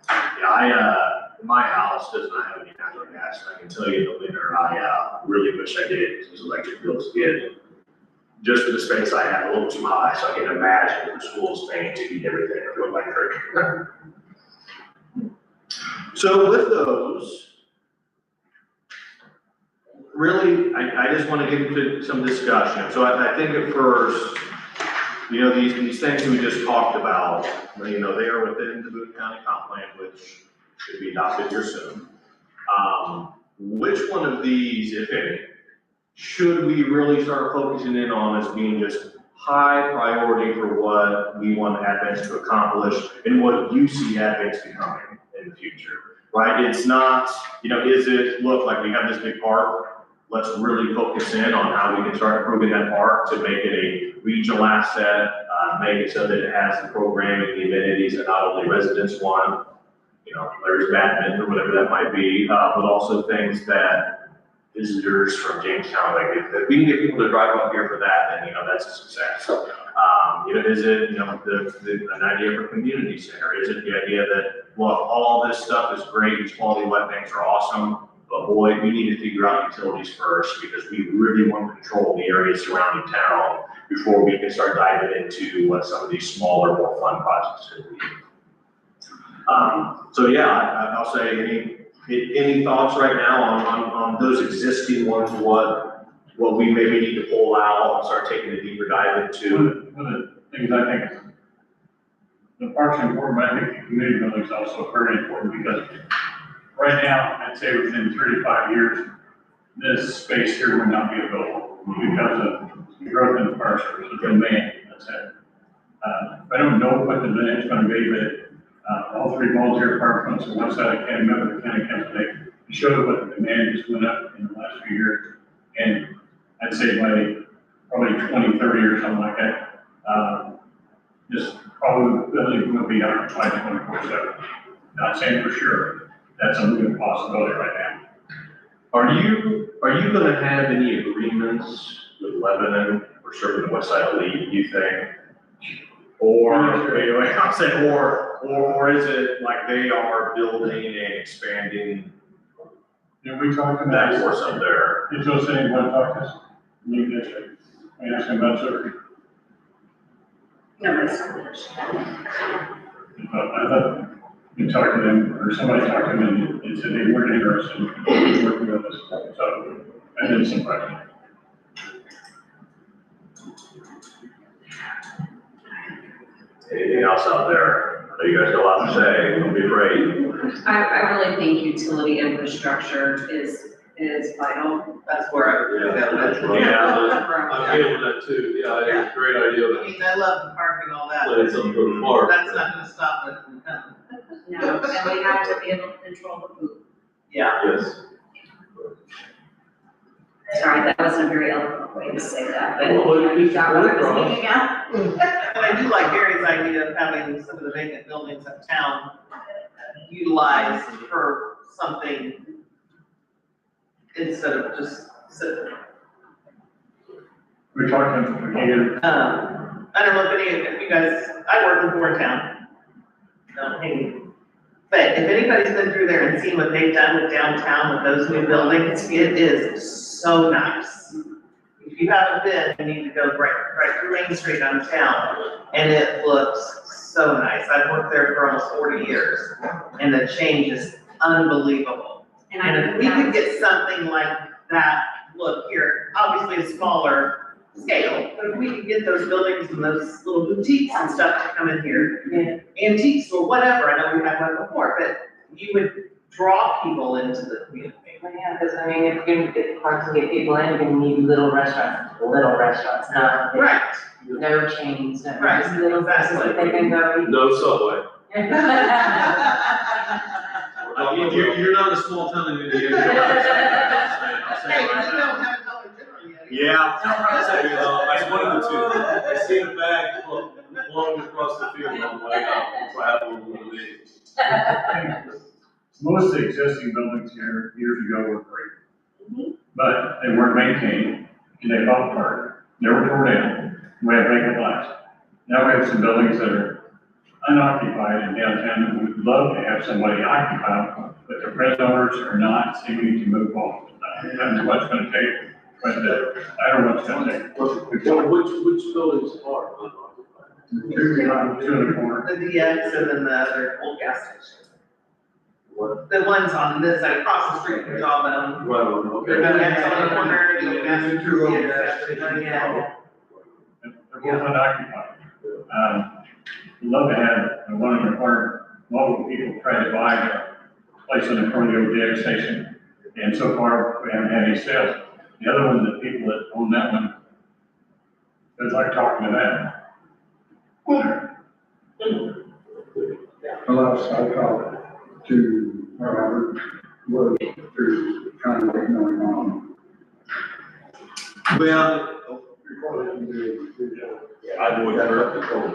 Yeah, my house does not have any natural gas, and I can tell you in the winter, I, really wish I did, because electric bills get, just for the space I have, a little too high, so I can imagine the school's paying to heat everything through electric. So with those, really, I just want to get into some discussion. So I think at first, these things we just talked about, they are within the Boone County Comp Plan, which should be adopted here soon. Which one of these, if any, should we really start focusing in on as being just high priority for what we want Advance to accomplish and what you see Advance becoming in the future, right? It's not, is it, look, like we have this big park, let's really focus in on how we can start improving that park to make it a regional asset, make it so that it has the programming, the amenities that not only residents want, there's badminton or whatever that might be, but also things that visitors from Jamestown, like if we can get people to drive up here for that, then, that's a success. Is it, an idea for community center? Is it the idea that, well, all this stuff is great, these quality wet banks are awesome, but boy, we need to figure out utilities first because we really want to control the areas surrounding town before we can start diving into what some of these smaller, more fun projects could be. So yeah, I'll say any thoughts right now on those existing ones, what we maybe need to pull out and start taking a deeper dive into? One of the things I think is, the park's important, but I think the community building is also very important because right now, I'd say within 3 to 5 years, this space here would not be available because of the growth in the park service, the demand, that's it. I don't know what the demand's gonna be, but all 3 volunteer park funds on one side of county, member of the county council, they showed what the demand just went up in the last few years. And I'd say by probably 2030 or something like that, just probability will be occupied 24/7. Not saying for sure, that's a real possibility right now. Are you gonna have any agreements with Lebanon for serving the west side of Lee, you think? Or, I'm saying, or is it like they are building and expanding Yeah, we talked about that force up there? Is those things want to talk to us? New district, I asked him about surgery. No, it's not. I thought you talked to them, or somebody talked to them and said they weren't interested in working with us, so I did some questioning. Anything else out there? I know you guys got a lot to say, don't be afraid. I really think utility infrastructure is vital. That's where I, that's. Yeah, I'm feeling that too, yeah, it's a great idea I to mean, I love the park and all that. play something for the park. That's not gonna stop it from coming. No, and we have to be able to control the food. Yeah. Yes. Sorry, that wasn't a very eloquent way to say that, but Well, you it's got what I was across. thinking out. And I do like Gary's idea of having some of the vacant buildings uptown utilized for something instead of just sitting. We're talking again, I don't know if you guys, I work in Boardtown. Don't hate me. But if anybody's been through there and seen what they've done with downtown with those new buildings, it is so nice. If you haven't been, you need to go right through Main Street downtown, and it looks so nice. I've worked there for almost 40 years, and the change is unbelievable. And if we could get something like that look here, obviously a smaller scale, but if we could get those buildings and those little boutiques and stuff to come in here, antiques or whatever, I know we had one before, but you would draw people into the community. Well, yeah, because I mean, if you're gonna get parks and get people in, you're gonna need little restaurants, not big. Right. No chains, no, Right, just little places exactly. that they can go eat. No subway. You're not a small town in Indiana. I'll say Hey, it we right don't now. have a Dollar General yet. Yeah. I wanted the two. I see a bag flowing across the field on the way out, so I have one of these. most of the existing buildings here years ago were great. But they weren't maintained, and they fell apart, they were torn down, we have vacant lots. Now we have some buildings that are unoccupied in downtown, that we'd love to have somebody occupy, but the present owners are not seeming to move on. That's what it's gonna take, but I don't know what it's gonna take. Which buildings are unoccupied? Two in the corner. The DX and then the other old gas station. What? The ones on this side, across the street from Jawbone. Right, The okay. DX on the corner, the gas station. Two old Yeah. They're both unoccupied. We'd love to have one of the current local people try to buy a place on the front of the old DX station. And so far, we haven't had any sales. The other one, the people that own that one, it's like talking to them. Last I talked to Robert, was there's kind of what's going on. Well, I would,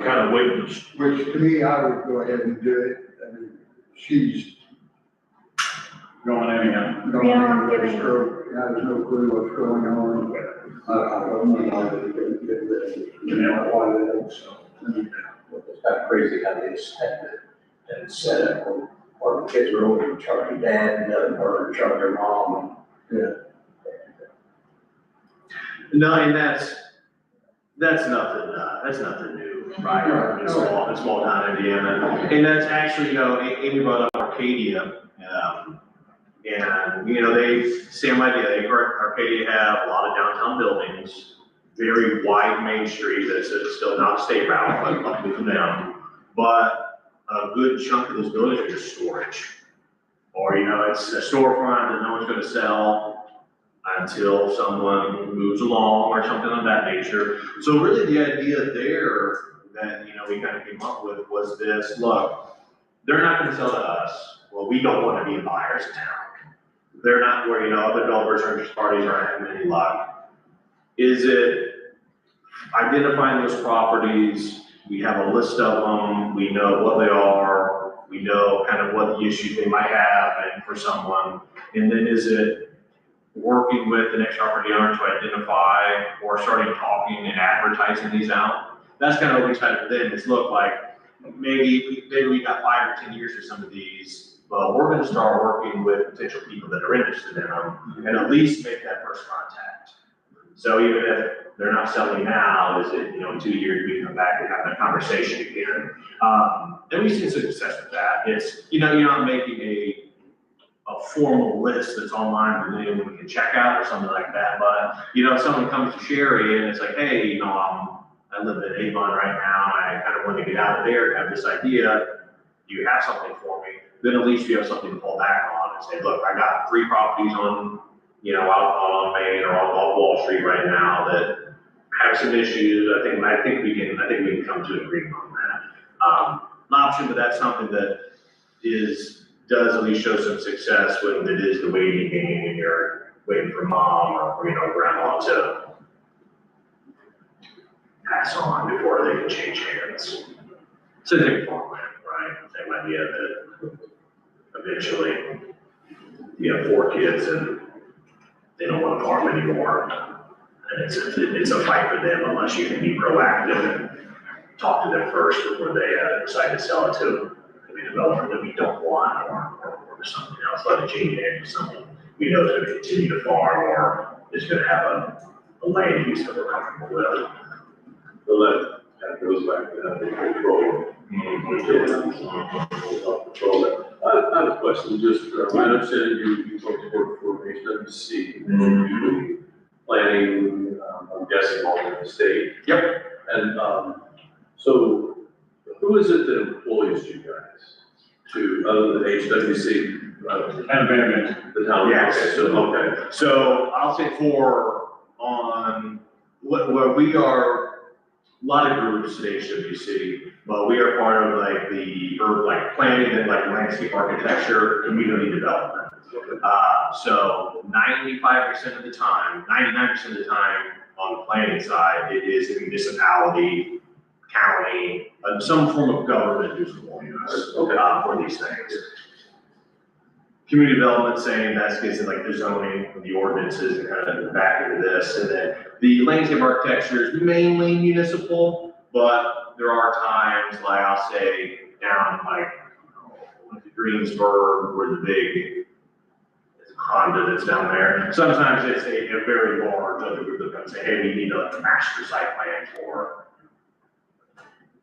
kind of waiting. Which to me, I would go ahead and do it. I mean, she's Going anyhow. going Yeah, I'm with a giving- stroke, has no clue what's going on. I don't know how to get rid of it, you know, why they don't, so. It's kind of crazy how they set it and set it, or the kids are over to charge their dad, and the other part to charge their mom. no, and that's nothing new, right? In small town Indiana. And that's actually, Amy brought up Arcadia, and, same idea, Arcadia have a lot of downtown buildings, very wide main street, that's still not a state route, but luckily for them. But a good chunk of those buildings are just storage. Or, it's a storefront that no one's gonna sell until someone moves along or something of that nature. So really the idea there that, we kind of came up with was this, look, they're not gonna sell to us, well, we don't wanna be buyers in town. They're not where, other developers or interest parties aren't having any luck. Is it identifying those properties we have a list of them, we know what they are, we know kind of what the issues they might have and for someone. And then is it working with the next property owner to identify or starting talking and advertising these out? That's kind of what we tried to then is look like, maybe we got 5 or 10 years for some of these, but we're gonna start working with potential people that are interested in them and at least make that first contact. So even if they're not selling now, is it, in 2 years, we come back and have that conversation again? And we've seen some success with that. It's, you're not making a formal list that's online that anyone can check out or something like that, but, if someone comes to Sherry and it's like, hey, I live in Avon right now, I kind of want to get out of there, have this idea, do you have something for me? Then at least you have something to fall back on and say, look, I got 3 properties on, out on Main or on Wall Street right now that have some issues. I think we can come to an agreement on that. An option, but that's something that does at least show some success when it is the waiting game and you're waiting for mom or grandma to pass on before they can change hands. It's a big farmland, right? Same idea that eventually you have 4 kids and they don't want to farm anymore. And it's a fight for them unless you can be proactive and talk to them first before they decide to sell it to a developer that we don't want or something else. Let it change hands to someone we know is going to continue to farm or is going to have a land use that we're comfortable with. So that goes back to having control. I have a question, just, I understand you talked about for HWC, and usually planning, I'm guessing all over the state. Yep. And, so who is it that employs you guys other than HWC? The town? Yes. Okay. So I'll say what we are, a lot of groups at HWC, but we are part of the planning and landscape architecture, community development. So 95% of the time, 99% of the time on the planning side, it is a municipality, county, some form of government who's employing us for these things. Community development saying that's gets in the zoning, the ordinances, and kind of back into this. And then the landscape architecture is mainly municipal, but there are times, I'll say, down Greensburg, where the big Honda that's down there. Sometimes it's a very large other group that comes and say, hey, we need a master site plan for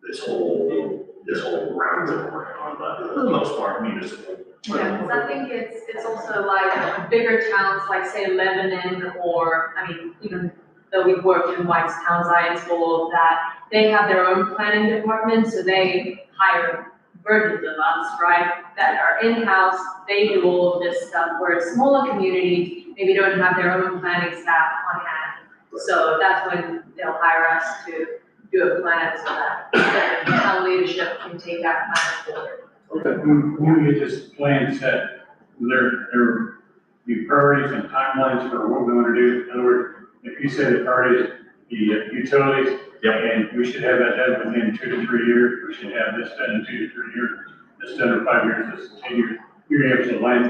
this whole round that we're working on, but for the most part, municipal. Yeah, because I think it's also bigger towns, say Lebanon, or, even though we work in Whitestown, Zionsville, of that, they have their own planning department, so they hire versions of us, right, that are in-house, they do all of this stuff, whereas smaller communities maybe don't have their own planning staff on hand. So that's when they'll hire us to do a plan so that the town leadership can take that plan forward. When we get this plan set, there be priorities and timelines for what we want to do. In other words, if you say the priorities, the utilities, and we should have that done within 2 to 3 years, we should have this done in 2 to 3 years, this done in 5 years, this in 10 years. You're able to plan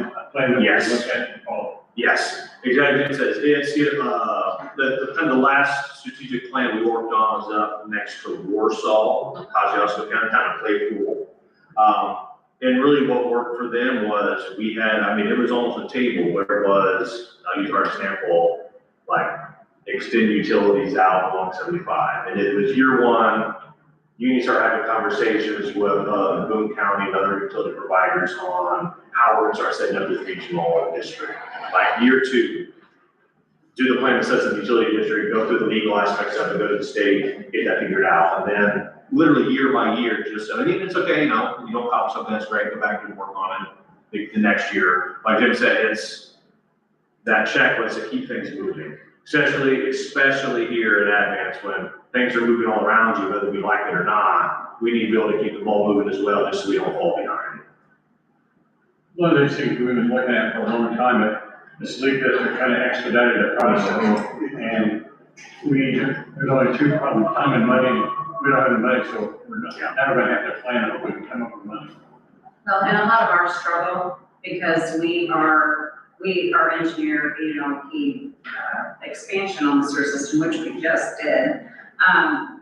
that we look at and follow. Yes, exactly. It says it's the last strategic plan we worked on was up next to Warsaw, Kosciuszko County, kind of Claypool. And really what worked for them was we had, it was almost a table where it was, I'll use our example, extend utilities out along 75. And it was year 1, you need to start having conversations with Boone County and other utility providers on how we're going to start setting up this regional district. Year 2, do the plan that sets up the utility district, go through the legal aspects of it, go to the state, get that figured out. And then literally year by year, just, it's okay, you don't cop something that's great, go back and work on it the next year. Like Jim said, it's that checklist to keep things moving. Especially here in Advance, when things are moving all around you, whether we like it or not, we need to be able to keep the ball moving as well, just so we don't fall behind. One of those things we've been looking at for a long time, but this league district kind of expedited the process. And there's only 2 problems, time and money. we don't have the money, so we're not, now we're gonna have to plan it, we can come up with money. Well, and a lot of our struggle, because our engineer, you know, he, expansion on the sewer system, which we just did.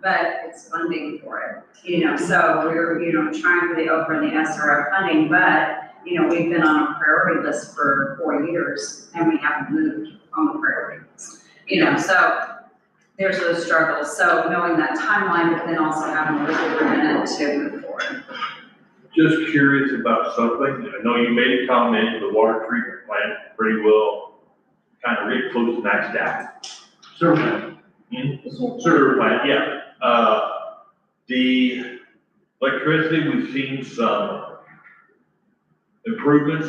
But it's funding for it, you know, so we're, you know, trying for the Oprah and the SRF funding, but, you know, we've been on a priority list for 4 years and we haven't moved on the priority list. You know, so there's those struggles. So knowing that timeline, but then also having a little minute to move forward. Just curious about something. I know you made a comment, the water treatment plant pretty well, kind of really close to maxed out. Sewer plant. Sewer plant, yeah. The electricity, we've seen some improvements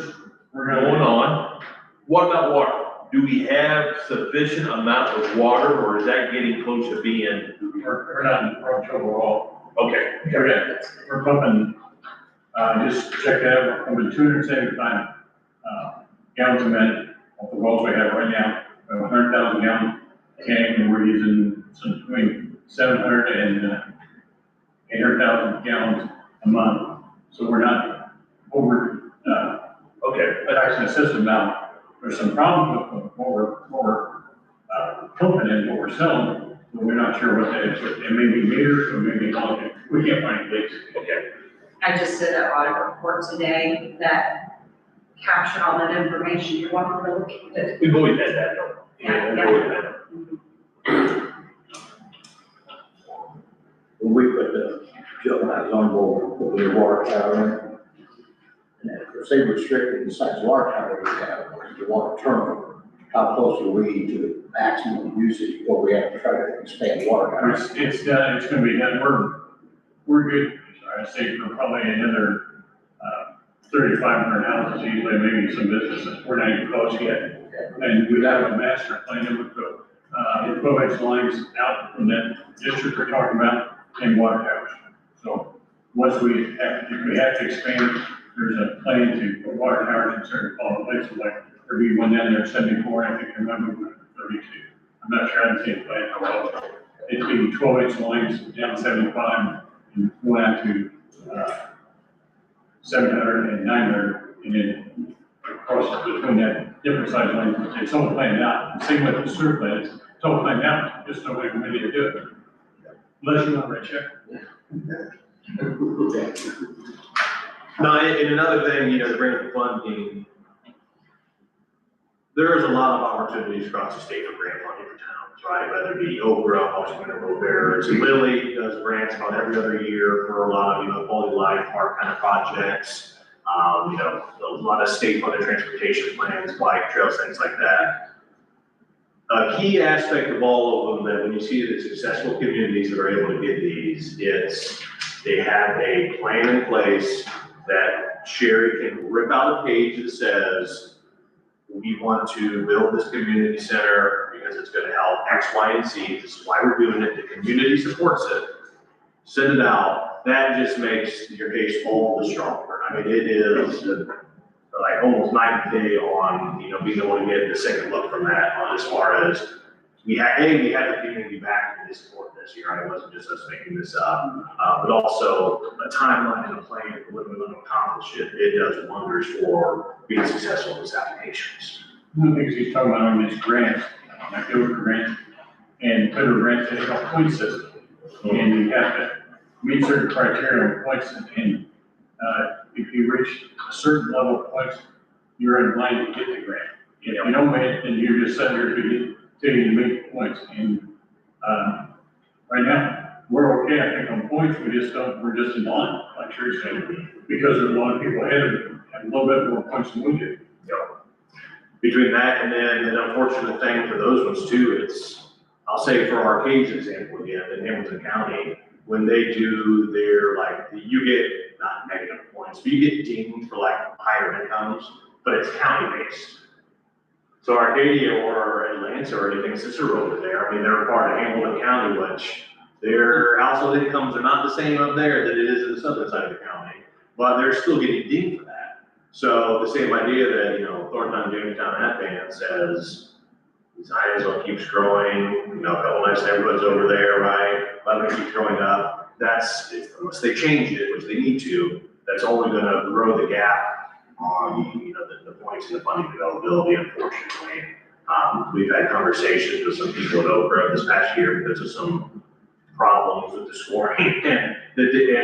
going on. What about water? Do we have sufficient amount of water, or is that getting close to being? We're not in trouble at all. Okay. We're pumping, just check that out, we're pumping 275 gallons a minute off the wells we have right now. We have a 100,000 gallon tank, and we're using between 700 and 800,000 gallons a month. So we're not over, actually the system now. There's some problems with what we're pumping and what we're selling, but we're not sure what that is. It may be meters or maybe logic. We can't find any leaks. Okay. I just did an audit report today that captured all that information. You're welcome to look at it. We've always had that, though. Yeah, we've always had that. When we put the Gillette on board, put the water tower in, and of course, they restricted the size water tower we have, the water terminal. How close are we to the maximum usage before we have to try to expand water tower? It's done, it's gonna be done. We're good. I'd say we're probably another 3,500 houses easily, maybe some businesses. We're not even close yet. And we have a master plan that would put the coax lines out from that district we're talking about and water towers. So once we have, if we have to expand, there's a plan to put water towers in certain places, like there'll be one down there at 74, I think, I remember 32. I'm not sure, I haven't seen the plan for a while. It's being 12-inch lines down 75 and going out to 700 and 900, and then across between that different size lanes. It's all planned out. Same with the sewer plant, it's all planned out, just no way committee to do it. Unless you want to write a check. No, and another thing, you know, to bring up funding, there is a lot of opportunities across the state for grant funding for towns, right? Whether it be Oprah, Washington, or Affairs. Lilly does grants about every other year for a lot of, you know, quality of life, park kind of projects. You know, a lot of state funded transportation plans, bike trails, things like that. A key aspect of all of them that when you see the successful communities that are able to get these, it's they have a plan in place that Sherry can rip out a page that says, we want to build this community center because it's going to help X, Y, and Z. This is why we're doing it. The community supports it. Send it out. That just makes your case all the stronger. I mean, it is like almost night and day on, you know, being able to get the second look from that on as far as we had the community back and support this year. It wasn't just us making this up, but also a timeline and a plan for what we're going to accomplish. It does wonders for being successful in these applications. One of the things he's talking about on these grants, like Dover grants and federal grants, they have a point system. And you have to meet certain criteria on points, and if you reach a certain level of points, you're in line to get the grant. If you don't make it, then you're just sitting there till you meet points. And right now, we're okay, I think, on points, we're just in line, like Sherry said, because there's a lot of people ahead of it, have a little bit more points than we do. Between that and then the unfortunate thing for those ones too, it's, I'll say for Arcade's example again, in Hamilton County, when they do their, like, you get, not negative points, but you get dinged for like higher incomes, but it's county-based. So Arcadia or Atlanta or anything, sister over there, I mean, they're part of Hamilton County, which their household incomes are not the same up there that it is in the southern side of the county, but they're still getting dinged for that. So the same idea that, you know, Thornton, Jamestown, that band says, Zionsville keeps growing, you know, a couple nice neighborhoods over there, right? Lebanon keeps growing up. that's, unless they change it, which they need to, that's only gonna grow the gap on, the points in the funding availability, unfortunately. We've had conversations with some people at Okra this past year because of some problems with the scoring and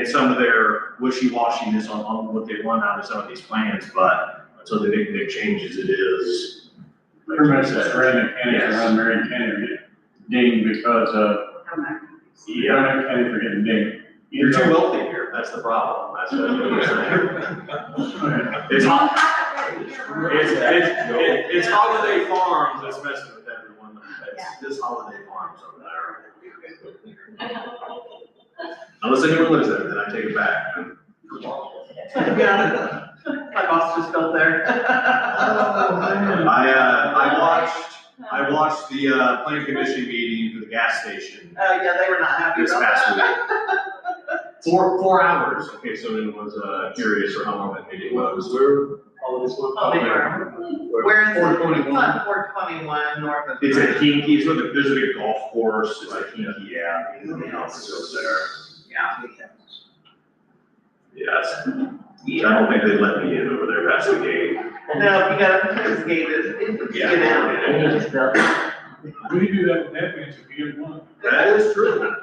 some of their wishy-washiness on what they want out of some of these plans, but until they make big changes, it is. Pretty much that Brandon County around Marion County are getting dinged because of, Marion County for getting dinged. You're too wealthy here, that's the problem, that's what I'm saying. It's Holiday Farms that's messing with everyone, it's just Holiday Farms over there. Unless anyone lives there, then I take it back. Yeah, my boss just built there. I watched the planning commission meeting for the gas station Yeah, they were not happy this about past that. week. 4 hours, okay, so anyone was curious for how long that meeting was. Holiday Farm. Where is it? 421. It's on 421 north of. It's at Kinky, there's a big golf course, it's like Kinky, yeah, the house is there. Yeah. Yes. I don't think they'd let me in over there past the gate. No, you gotta, it's gated, it's Yeah. get out. we do that with that, man, if you didn't want. That is true.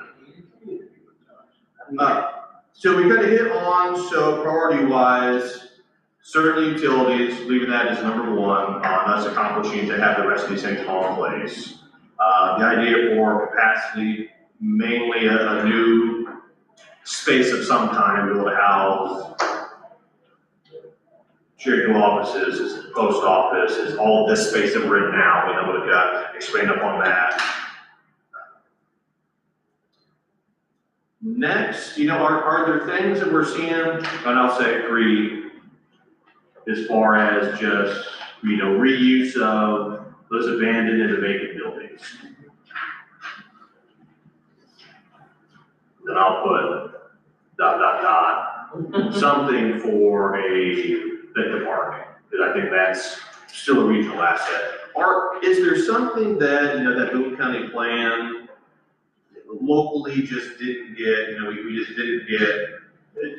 So we kind of hit on, so priority wise, certain utilities, leaving that as number 1, us accomplishing to have the rest of these things fall in place. The idea for capacity, mainly a new space of some kind, to be able to house shared offices, is the post office, is all of this space that we're in now, being able to expand upon that. Next, are there things that we're seeing, and I'll say 3, as far as just, reuse of those abandoned and vacant buildings? Then I'll put ... something for the park, because I think that's still a regional asset. Is there something that, that Boone County plan locally just didn't get, we just didn't get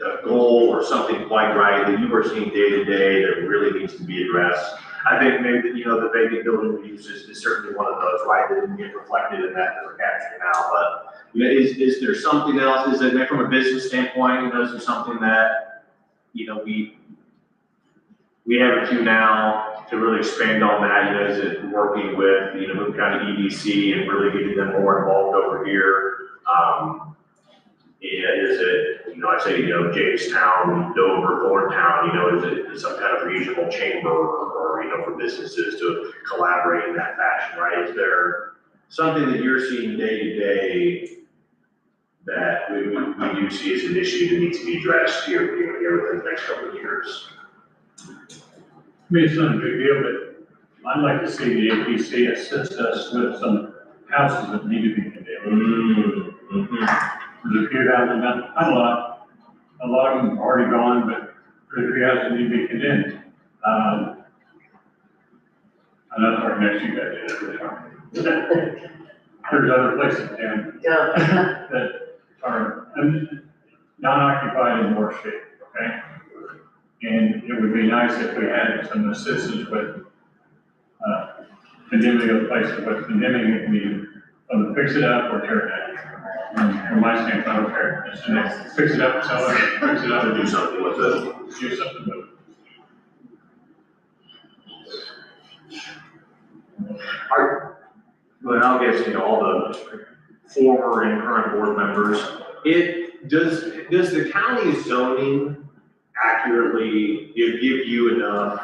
a goal or something quite right that you are seeing day to day that really needs to be addressed? I think maybe, the vacant building reuse is certainly one of those, right, that didn't get reflected in that we're capturing now, but is there something else, is it from a business standpoint, is there something that, we have to do now to really expand on that, is it working with, Boone County EDC and really getting them more involved over here? Is it, I say, Jamestown, Dover, Thorntown, is it some kind of regional chamber or for businesses to collaborate in that fashion, right? Is there something that you're seeing day to day that we do see as an issue that needs to be addressed here within the next couple of years? I mean, it's not a big deal, but I'd like to see the APC assist us with some houses that need to be condemned. There's a few houses, not a lot of them are already gone, but there's a few houses that need to be condemned. I'm not talking next to you guys, there's other places in town that are non-occupied in worse shape, okay? And it would be nice if we had some assistance with condemning a place, but condemning it can be fix it up or tear it down. From my standpoint, I don't care. Just fix it up, sell it, fix it up, Do something with it. do something with it. Well, I'll guess, all the former and current board members, does the county zoning accurately give you enough,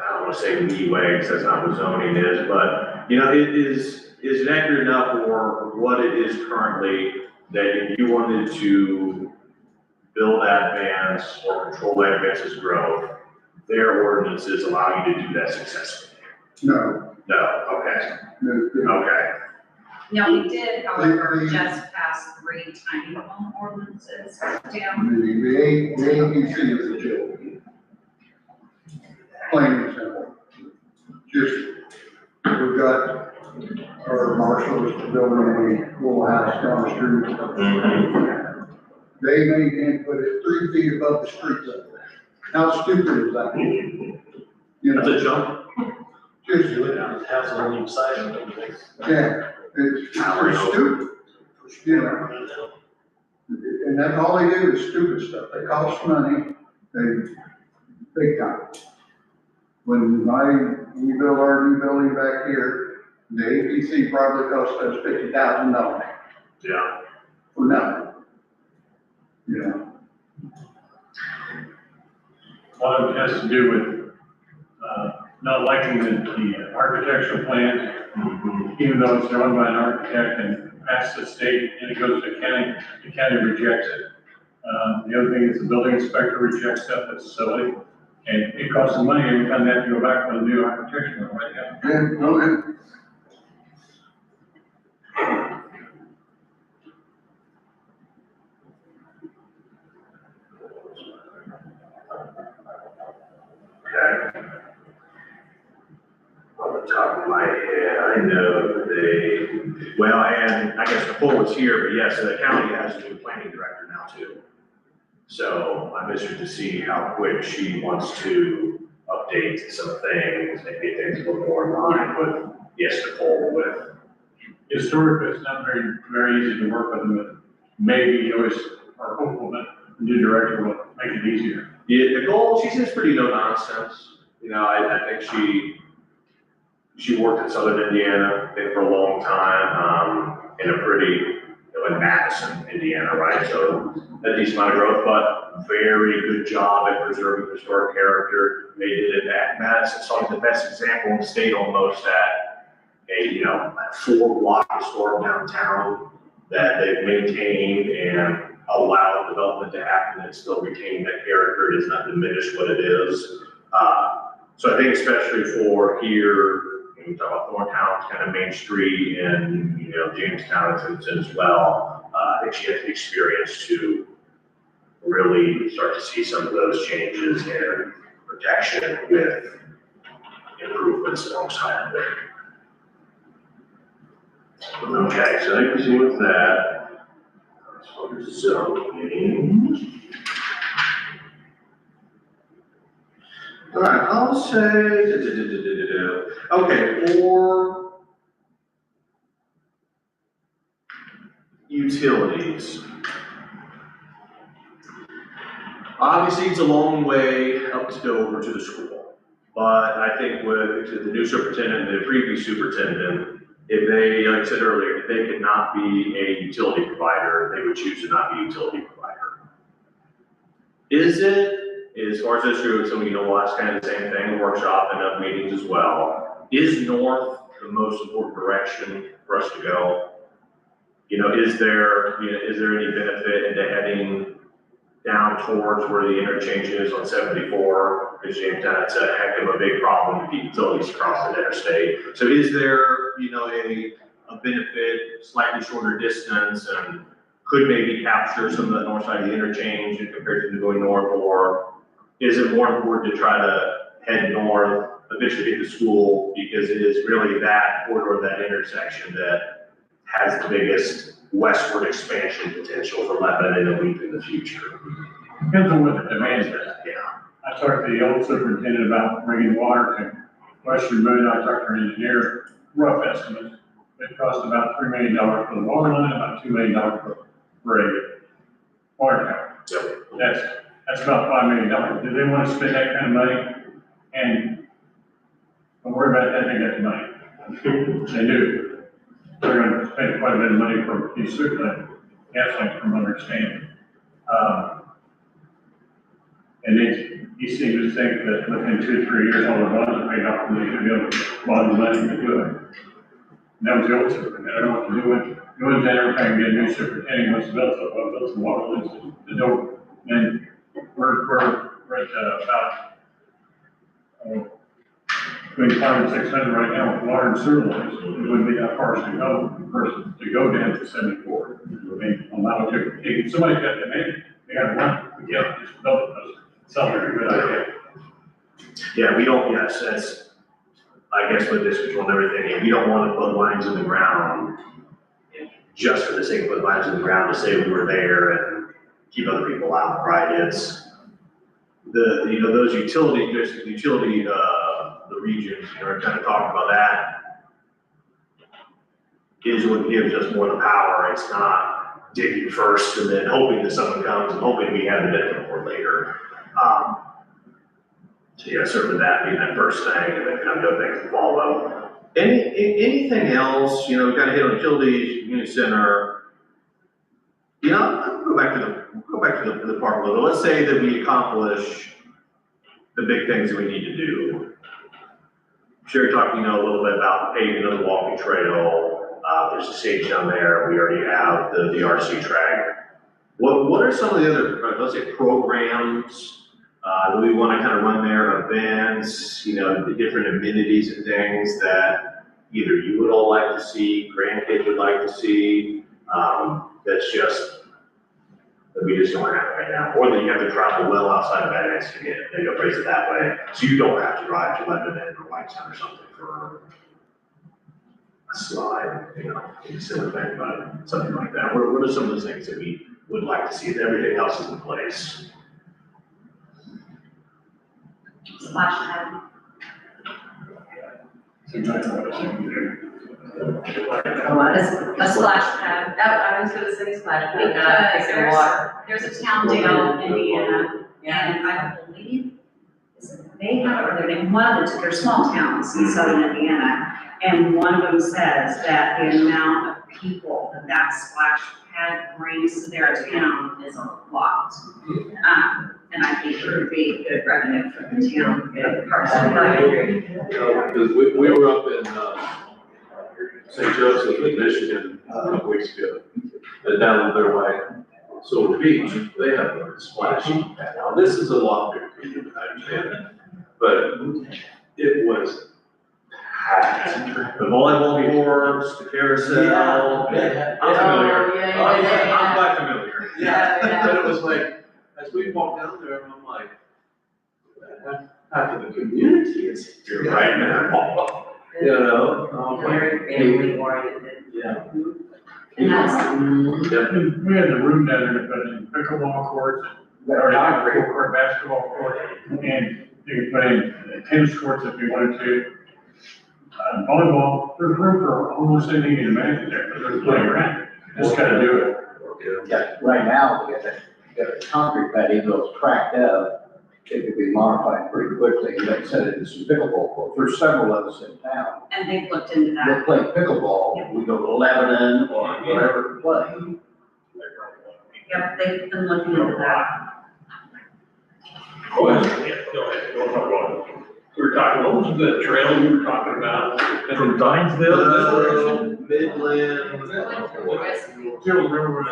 I don't want to say leeway, because that's not what zoning is, but, is it accurate enough for what it is currently that if you wanted to build advance or control advance's growth, their ordinances allow you to do that successfully? No. No, okay, No. okay. No, we did, however, just pass 3 tiny home ordinances down. The APC is a joke. Plain and simple. Just, we've got or Marshall's building a little house down the street. They made him put it 3 feet above the street level. How stupid is that? You That's know, a jump. just, House on each side of it. yeah, it's stupid, you know. And that's all they do is stupid stuff. They cost money, big time. When we built our new building back here, the APC probably cost us $50,000 Yeah. for nothing. You know, A lot of it has to do with, not liking the architectural plans, even though it's drawn by an architect and passed the state and it goes to the county rejects it. The other thing is the building inspector rejects stuff that's silly, and it costs them money every time they have to go back with a new architecture, right? yeah, go ahead. Okay. On the top of my head, I know well, and I guess Nicole was here, but yes, the county has a new planning director now too. So I'm interested to see how quick she wants to update some things, maybe things a little more in line with, yes, Nicole with. Historically, it's not very, very easy to work with them, but maybe you always are hopeful that the new director will make it easier. Yeah, Nicole, she seems pretty no nonsense. You know, I think she worked in Southern Indiana, I think for a long time, in a pretty, in Madison, Indiana, right? So a decent amount of growth, but very good job at preserving historic character. They did it at Madison, so it's the best example in the state almost at a, a 4-block historic downtown that they've maintained and allowed development to happen and still retain that character. It does not diminish what it is. So I think especially for here, when we talk about Thorntown, kind of Main Street and, Jamestown as well, I think she has the experience to really start to see some of those changes in protection with improvements alongside of it. Okay, so I can see with that. So zoning. All right, I'll say, okay, for utilities. Obviously, it's a long way up to Dover to the school, but I think with the new superintendent and the previous superintendent, if they, like I said earlier, if they could not be a utility provider, they would choose to not be a utility provider. Is it? As far as this goes, some of you know, it's kind of the same thing, workshop and other meetings as well. Is north the most important direction for us to go? Is there any benefit into heading down towards where the interchange is on 74? Because Jamestown, it's a heck of a big problem to keep utilities across the interstate. So is there, a benefit, slightly shorter distance, and could maybe capture some of the north side of the interchange compared to going north, or is it more important to try to head north, eventually get to school, because it is really that corridor, that intersection that has the biggest westward expansion potential for Lebanon and Wheat in the future? Depends on what the demand is. Yeah. I talked to the old superintendent about bringing water to Western Boone. I talked to our engineer, rough estimates. It cost about $3 million for the water line, about $2 million for a water tower. Yep. That's about $5 million. Do they want to spend that kind of money? And don't worry about that, they got the money. They do. They're going to spend quite a bit of money for these gas lines from understanding. And you seem to think that within 2 or 3 years, all the bonds are paid off and they should be able to borrow the money to do it. And that was the old superintendent. I don't know what to do with it. Go in there every time you get a new superintendent, wants to build stuff, build some water lines to the door. And we're at about between 500 and 600 right now with water and sewer lines. It wouldn't be that far to go down to 74. I mean, allow it if somebody's got the money, they got one, we can't just build it. Sounds like a good idea. Yeah, we don't, yes, that's, I guess with this control and everything, if you don't wanna put lines in the ground just for the sake of putting lines in the ground to say we were there and keep other people out, right? It's those utility, the regions, are kind of talking about that is what gives us more the power. It's not digging first and then hoping that someone comes and hoping we have the benefit for later. So yeah, certainly that being that first thing, and then kind of other things to follow. Anything else, we kind of hit on utilities, community center. Go back to the park a little. Let's say that we accomplish the big things that we need to do. Sherry talked, a little bit about paving of the walking trail. There's a stage down there. We already have the RC track. What are some of the other, let's say, programs that we want to kind of run there, events, the different amenities and things that either you would all like to see, grandkids would like to see, that's just, that we just don't have right now, or that you have to travel well outside of Bad to get, maybe phrase it that way, so you don't have to drive to Lebanon or Whitetown or something for a slide, instead of thing, but something like that. What are some of the things that we would like to see if everything else is in place? Splash pad. A splash pad. I was gonna say splash pad, Because pick the water. there's a town down in Indiana, and I believe they have, or they're in one of they're small towns in southern Indiana, and one of them says that the amount of people that splash pad brings to their town is a lot. And I think it would be good revenue for the town, good person. Because we were up in, St. Joseph in Michigan a couple weeks ago, and down their way, Silver Beach, they have a splash pad. Now, this is a lot bigger, I understand, but it was packed. The volleyball courts, the carousel. Yeah. I'm familiar. Oh, yeah. I'm quite familiar. Yeah. But it was like, as we walked down there, I'm like, half of the community is here right now. Very family oriented. Yeah. And that's, We had the room down there to put in pickleball courts, or volleyball court, basketball court, and you could put in tennis courts if you wanted to. Volleyball, there's room for almost anything you can imagine there, but there's plenty around. Just gotta do it. Yeah, right now, we got a concrete pad, even though it's cracked up, it could be modified pretty quickly, and they set it into some pickleball court. There's several of us in town and they've looked into that. that play pickleball, we go to Lebanon or wherever to play. Yep, they've been looking into that. Go ahead. We were talking, what was the trail we were talking about? From Zinesville? Midland. Still Railroad.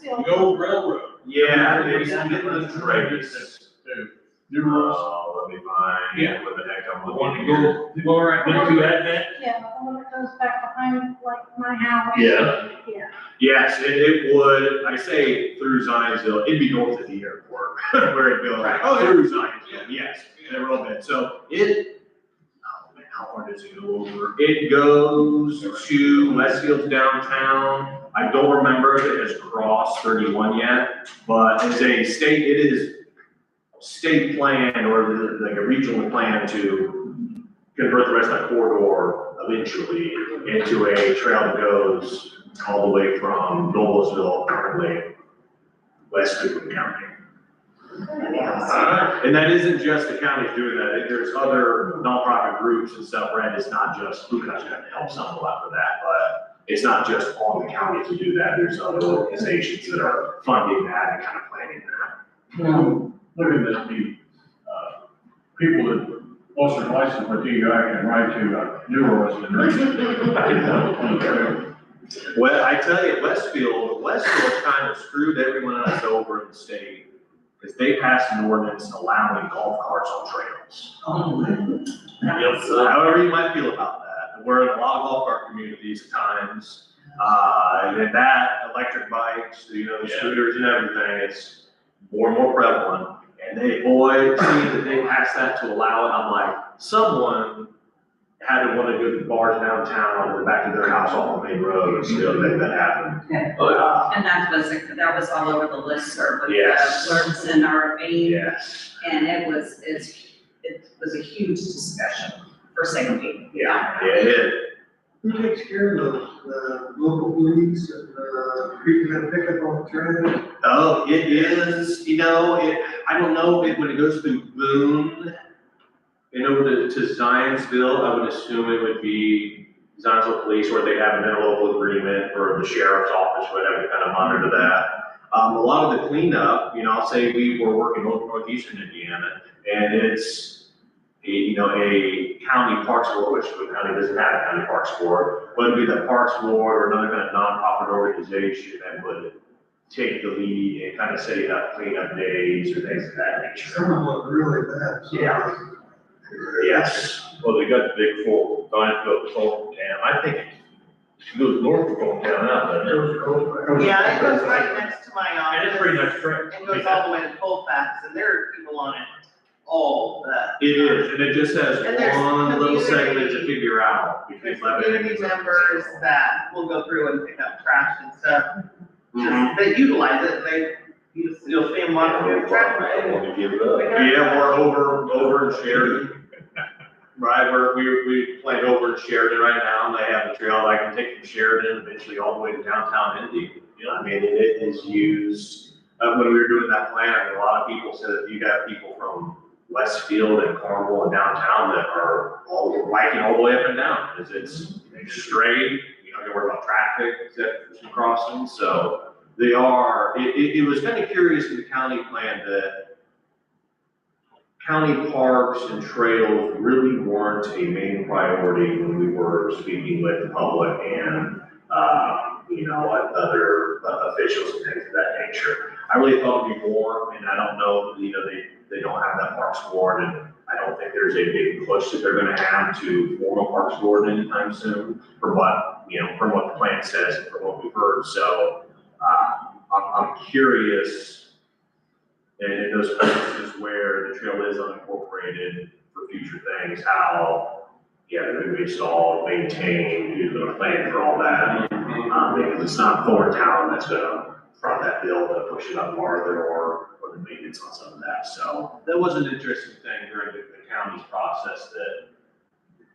The old railroad. Yeah, it's Midland Trace. New Ross. Oh, let me find. Yeah. What the heck I'm The looking one here. that go right into that. Yeah, the one that goes back behind, like, my house. Yeah. Yeah. Yes, it would, I say through Zionsville, it'd be north of the airport, where it goes, through Zionsville, yes, in a little bit, so oh man, how far does it go over? It goes to Westfield's downtown, I don't remember if it has crossed 31 yet, but it's a state, it is state plan, or like a regional plan to convert the rest of that corridor eventually into a trail that goes all the way from Noblesville, currently, west to Cook County. And that isn't just the counties doing that, there's other nonprofit groups and stuff, right? It's not just, Cook County's gonna help some a lot for that, but it's not just on the county to do that, there's other organizations that are funding that and kind of planning that. Look at this, people that lost their license with DUI can ride to New Ross and. Well, I tell you, Westfield kind of screwed everyone else over in the state, because they passed an ordinance allowing golf carts on trails. Yep, so however you might feel about that, we're in a lot of golf cart communities at times, and that, electric bikes, the scooters and everything, it's more and more prevalent. And they, boy, see that they passed that to allow it, I'm like, someone had one of the good bars downtown, in the back of their house off the main road, and still make that happen. And that was all over the listserv with the Yes. blurbs and RFP. Yes. And it was a huge discussion for safety. Yeah, it is. Who takes care of those, local police and, people that pick up on trash? Oh, it is, I don't know, when it goes through Boone and over to Zionsville, I would assume it would be Zionsville Police, or they have an interlocal agreement, or the sheriff's office, whatever, to kind of monitor that. A lot of the cleanup, I'll say we were working over northeastern Indiana, and it's, a county parks board, which the county doesn't have a county parks board, whether it be the parks board or another kind of nonprofit organization that would take the lead and kind of setting up cleanup days or things of that nature. Some of them look really bad. Yeah. Yes. Well, they got the big full, Zionsville, Fulton Town, I think it goes north of Fulton Town now, doesn't it? Yeah, it goes right next to my And it's office, pretty much correct. and goes all the way to Colfax, and there are people on it all the. It is, and it just has And there's one little community- segment to figure out between There's Lebanon and. community members that will go through and pick up trash and stuff, Mhm. they utilize it, you'll see them walking through the trash. I want to give it up. Yeah, we're over in Sheridan. Right, we planned over in Sheridan right now, and they have a trail I can take from Sheridan eventually all the way to downtown Indy. I mean, it is used, when we were doing that plan, a lot of people said that you got people from Westfield and Cornwall and downtown that are all biking all the way up and down, because it's straight, you don't have to worry about traffic, except for some crossings, so they are, it was kind of curious in the county plan that county parks and trails really weren't a main priority when we were speaking with the public and, other officials and things of that nature. I really thought it'd be more, and I don't know, they don't have that parks board, and I don't think there's a big push that they're gonna have to form a parks board anytime soon, from what the plan says and from what we've heard, so, I'm curious, and in those places where the trail is unincorporated for future things, how, they're gonna be installed, maintained, who's gonna plan for all that. Because it's not Thorntown that's gonna front that bill to push it up farther or the maintenance on some of that. So that was an interesting thing during the county's process, that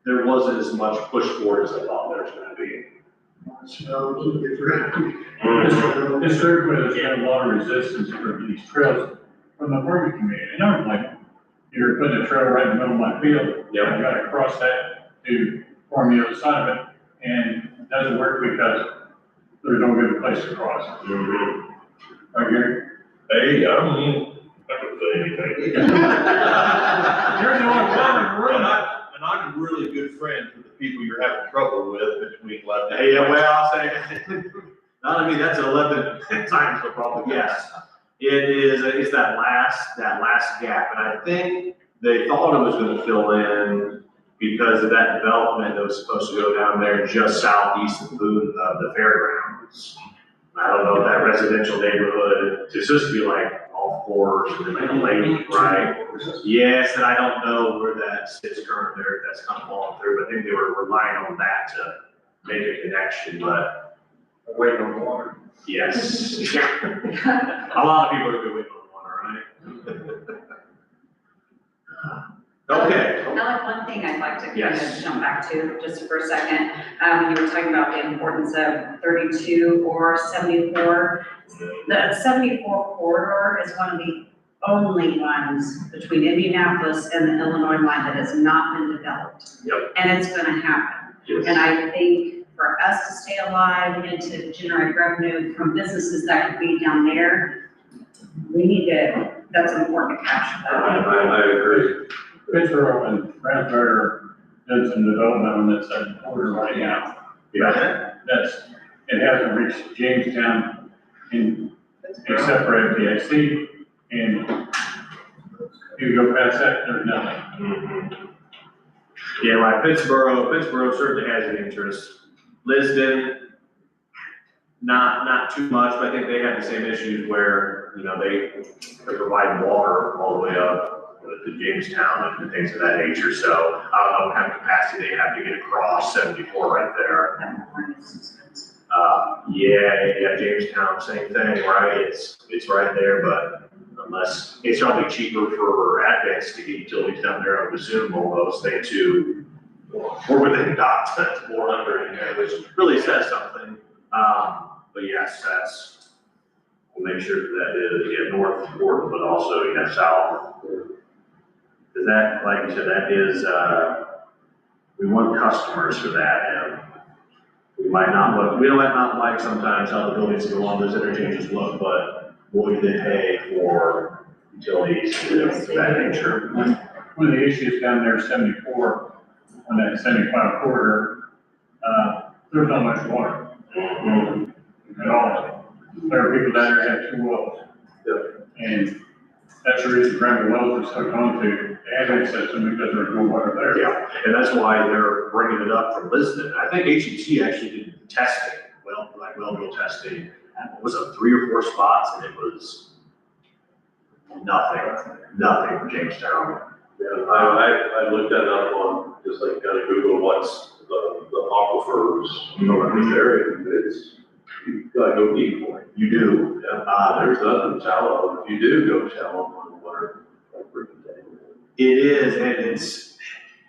there wasn't as much push for it as I thought there was gonna be. Smells different. Historically, there's been a lot of resistance for these trails from the farming community, and I'm like, you're putting a trail right in the middle of my field. Yeah. You gotta cross that to form the other side of it, and it doesn't work because there's no good place to cross. Right, Gary? Hey, I don't mean, I don't say anything. You're the only one in the room. And I'm a really good friend with the people you're having trouble with between Lebanon. Hey, yeah, well, I'll say, not I mean, that's 11 times the problem, yes. It is, it's that last gap, and I think they thought it was gonna fill in because of that development that was supposed to go down there just southeast of the fairgrounds. I don't know if that residential neighborhood, it's supposed to be like golf course and like a lake, right? Yes, and I don't know where that sits currently, if that's kind of falling through, but I think they were relying on that to make a connection, but. Waiting on water. Yes. A lot of people are good waiting on water, right? Okay. Another one thing I'd like to kind Yes. of jump back to, just for a second, you were talking about the importance of 32 or 74. The 74 corridor is one of the only ones between Indianapolis and the Illinois line that has not been developed. Yep. And it's gonna happen. Yes. And I think for us to stay alive and to generate revenue from businesses that could be down there, we need to, that's important to capture that. I agree. Pittsburgh and Raspberry did some development on that second corridor right now. Yeah. It hasn't reached Jamestown except for FDIC, and you go past that, there's nothing. Mhm. Yeah, right, Pittsburgh certainly has an interest. Lisbon, not too much, but I think they have the same issues where, they're providing water all the way up, to Jamestown and things of that nature. So I don't know what kind of capacity they have to get across 74 right there. Yeah, Jamestown, same thing, right? It's right there, but unless, it's probably cheaper for Advance to get utilities down there, I would assume, almost, than to, or within dots, that's 400, which really says something. But yes, we'll make sure that is, yeah, north of Portland, but also, yeah, south. Because that, like you said, that is, we want customers for that, and we might not like sometimes how the buildings go on those interchanges look, but what we did pay for utilities and things of that nature. One of the issues down there, 74, on that 75 corridor, there's not much water at all. There are people down there that have 2 wells. And that's the reason Granby Wells is hooked onto the Advance system, because there's no water there. Yeah, and that's why they're bringing it up from Lisbon. I think HEC actually did testing, well drill testing. It was 3 or 4 spots, and it was nothing for Jamestown. Yeah, I looked that up on, just like kind of Google what's the aquifers around this area. You gotta go deep for it. You do. Yeah. There's nothing shallow. If you do go shallow on water, that's pretty dangerous. It is, and it's,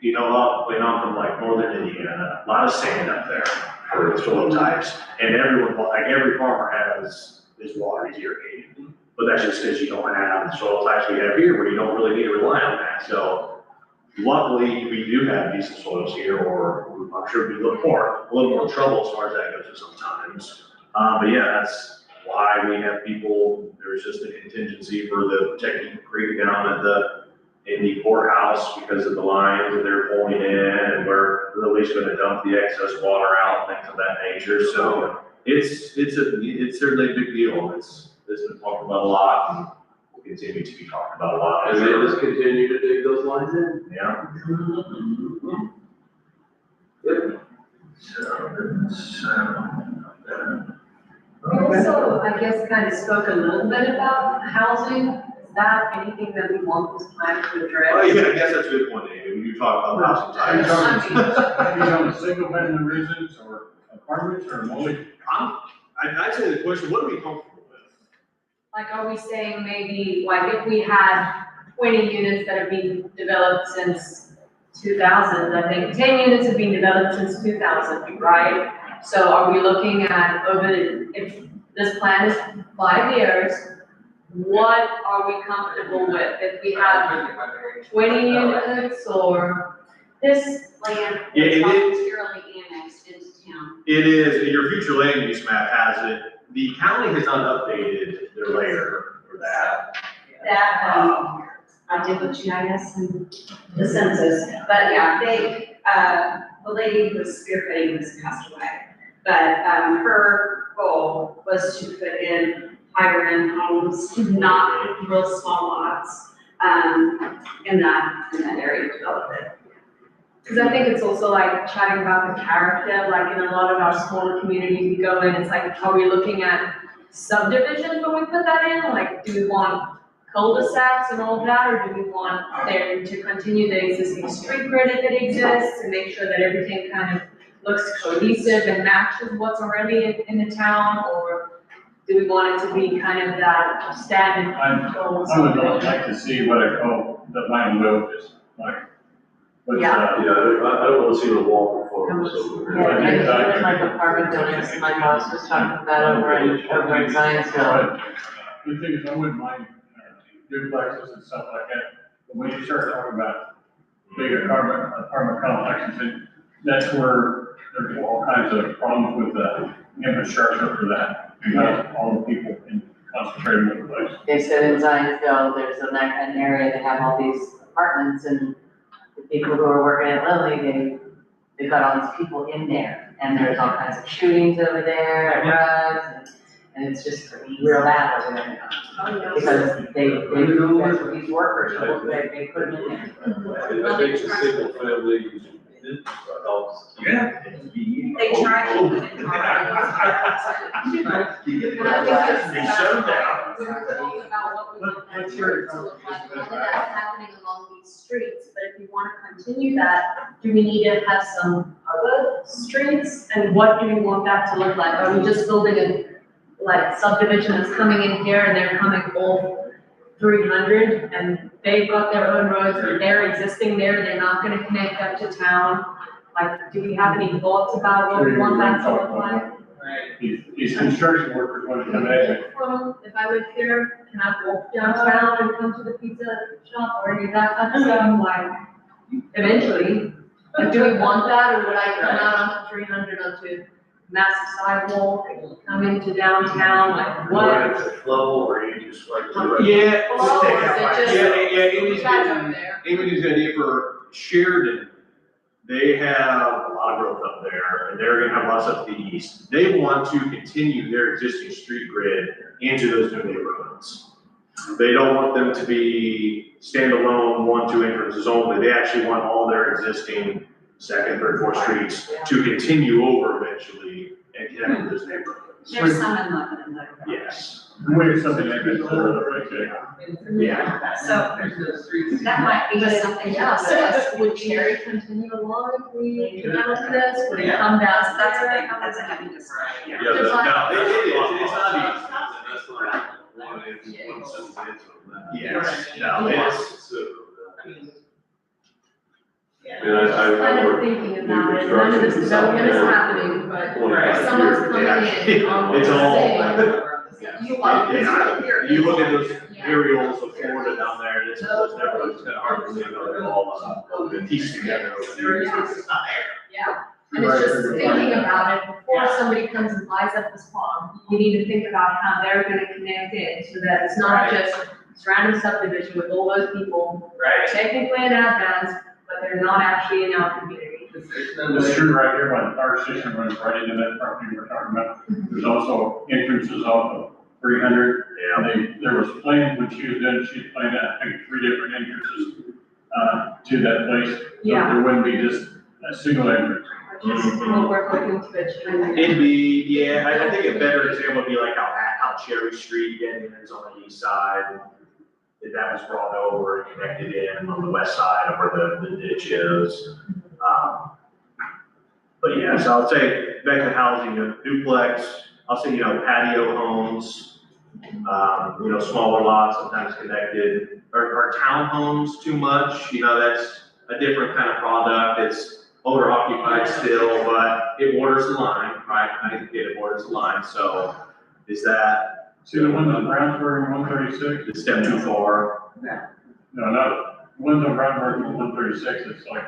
you know, I'm from like northern Indiana, a lot of sand up there for the soil types. And everyone, like every farmer has his water, he's irrigating. But that's just because you don't have the soil types we have here, where you don't really need to rely on that. So luckily, we do have decent soils here, or I'm sure we look for a little more trouble as far as that goes sometimes. But yeah, that's why we have people, there's just a contingency for the protecting creek down in the courthouse because of the lines that they're pulling in, and we're really gonna dump the excess water out, things of that nature. So it's certainly a big deal. It's been talked about a lot, and will continue to be talked about a lot. And they just continue to dig those lines in? Yeah. Yep. We also, I guess, kind of spoke a little bit about housing. Is that anything that we want this plan to address? Oh, yeah, I guess that's a good point, Amy, when you talk about housing Are you types. talking single family residence or apartments or multi? I'd say the question, what are we comfortable with? Like, are we saying maybe, like, if we had 20 units that have been developed since 2000, I think 10 units have been developed since 2000, right? So are we looking at if this plan is 5 years, what are we comfortable with? If we have 20 units or This land Yeah, is it is. voluntarily annexed into town. It is, your future land use map has it. The county has not updated their layer for that. That, I did with GIS and the census, but yeah, the lady who was spearheading this passed away. But, her goal was to put in higher end homes, not real small lots, in that area to develop it. Because I think it's also like chatting about the character, like in a lot of our smaller communities, we go in, it's like, are we looking at subdivisions when we put that in? Like, do we want cul-de-sacs and all of that, or do we want them to continue the existing street grid if it exists and make sure that everything kind of looks cohesive and matches what's already in the town, or do we want it to be kind of that stagnant? I would like to see what I call the land will, just like. What's, Yeah. I don't want to see the wall performance over Yeah, here. I feel like apartment buildings, my boss was talking about over in Zionsville. The thing is, I wouldn't mind duplexes and stuff like that, but when you start talking about big apartment complexes, that's where there's all kinds of problems with the infrastructure for that, because all the people in concentrated in one place. They said in Zionsville, there's an area that have all these apartments, and the people who are working at Lilly, they've got all these people in there, and there's all kinds of shootings over there, drugs, and it's just real bad over there. Because that's what these workers, they put them in there. I think the single family helps. Yeah. They tried to put it in our. They shut them down. We were told about what we Let's to look like, all of that's happening along these streets, but if you wanna continue that, do we need to have some other streets? And what do we want that to look like? Are we just building a, like, subdivision that's coming in here and they're coming all 300 and they've got their own roads, but they're existing there, they're not gonna connect up to town? Like, do we have any thoughts about what we want that to look like? These construction workers want to come in. Well, if I live here, can I walk downtown and come to the pizza shop or any of that type of stuff, like, eventually? Like, do we want that, or would I come out onto 300 onto massive sidewalk, and come into downtown, like, what? It's a flow, or you just like. Yeah. Oh, is it just- Amy's You guys over getting, there. Amy's idea for Sheridan. They have a lot of growth up there, and they're gonna have lots up to the east. They want to continue their existing street grid into those new neighborhoods. They don't want them to be standalone, 1-2 entrances only. They actually want all their existing second, third, fourth streets to continue over eventually and connect with those neighborhoods. There's some in Lebanon that are. Yes. Wait, something like this, right there. Yeah. So that might be something else. So would Cherry continue along if we develop this? Would it come down? That's a heavy discussion. Yeah, Yeah, no, that's- it's not easy. That's not one, it's one sentence answer on that. Yes, no, it's, So, and I Kind of work thinking new about it, none of this construction development is stuff, happening, but 25 if someone's years, coming in on It's all- you want this yeah, here. you look at those Yeah. areas of Florida down there, it's never, it's kind of hard to believe how they're all pieced together over the years. Yeah, and it's just thinking about it, before somebody comes and buys up this farm, you need to think about how they're gonna connect in, so that it's not just this random subdivision with all those people. Technically in advance, but they're not actually in our community. This street right here, by the fire station runs right into that property we're talking about. There's also entrances off of 300. And there was plans when she was in, she had planned, I think, 3 different entrances, to that place. So Yeah. there wouldn't be just a single entrance. Just what we're looking to achieve. It'd be, yeah, I think a better example would be like how Cherry Street getting is on the east side. If that was brought over and connected in on the west side of where the ditch is. But yeah, so I'll say back to housing, duplex, I'll say, patio homes, smaller lots, sometimes connected. Are townhomes too much? That's a different kind of product. It's owner occupied still, but it borders the line, right? I think it borders the line, so is that? See the ones on Brownsburg and 136? It's step too far. No, the ones on Brownsburg and 136, it's like,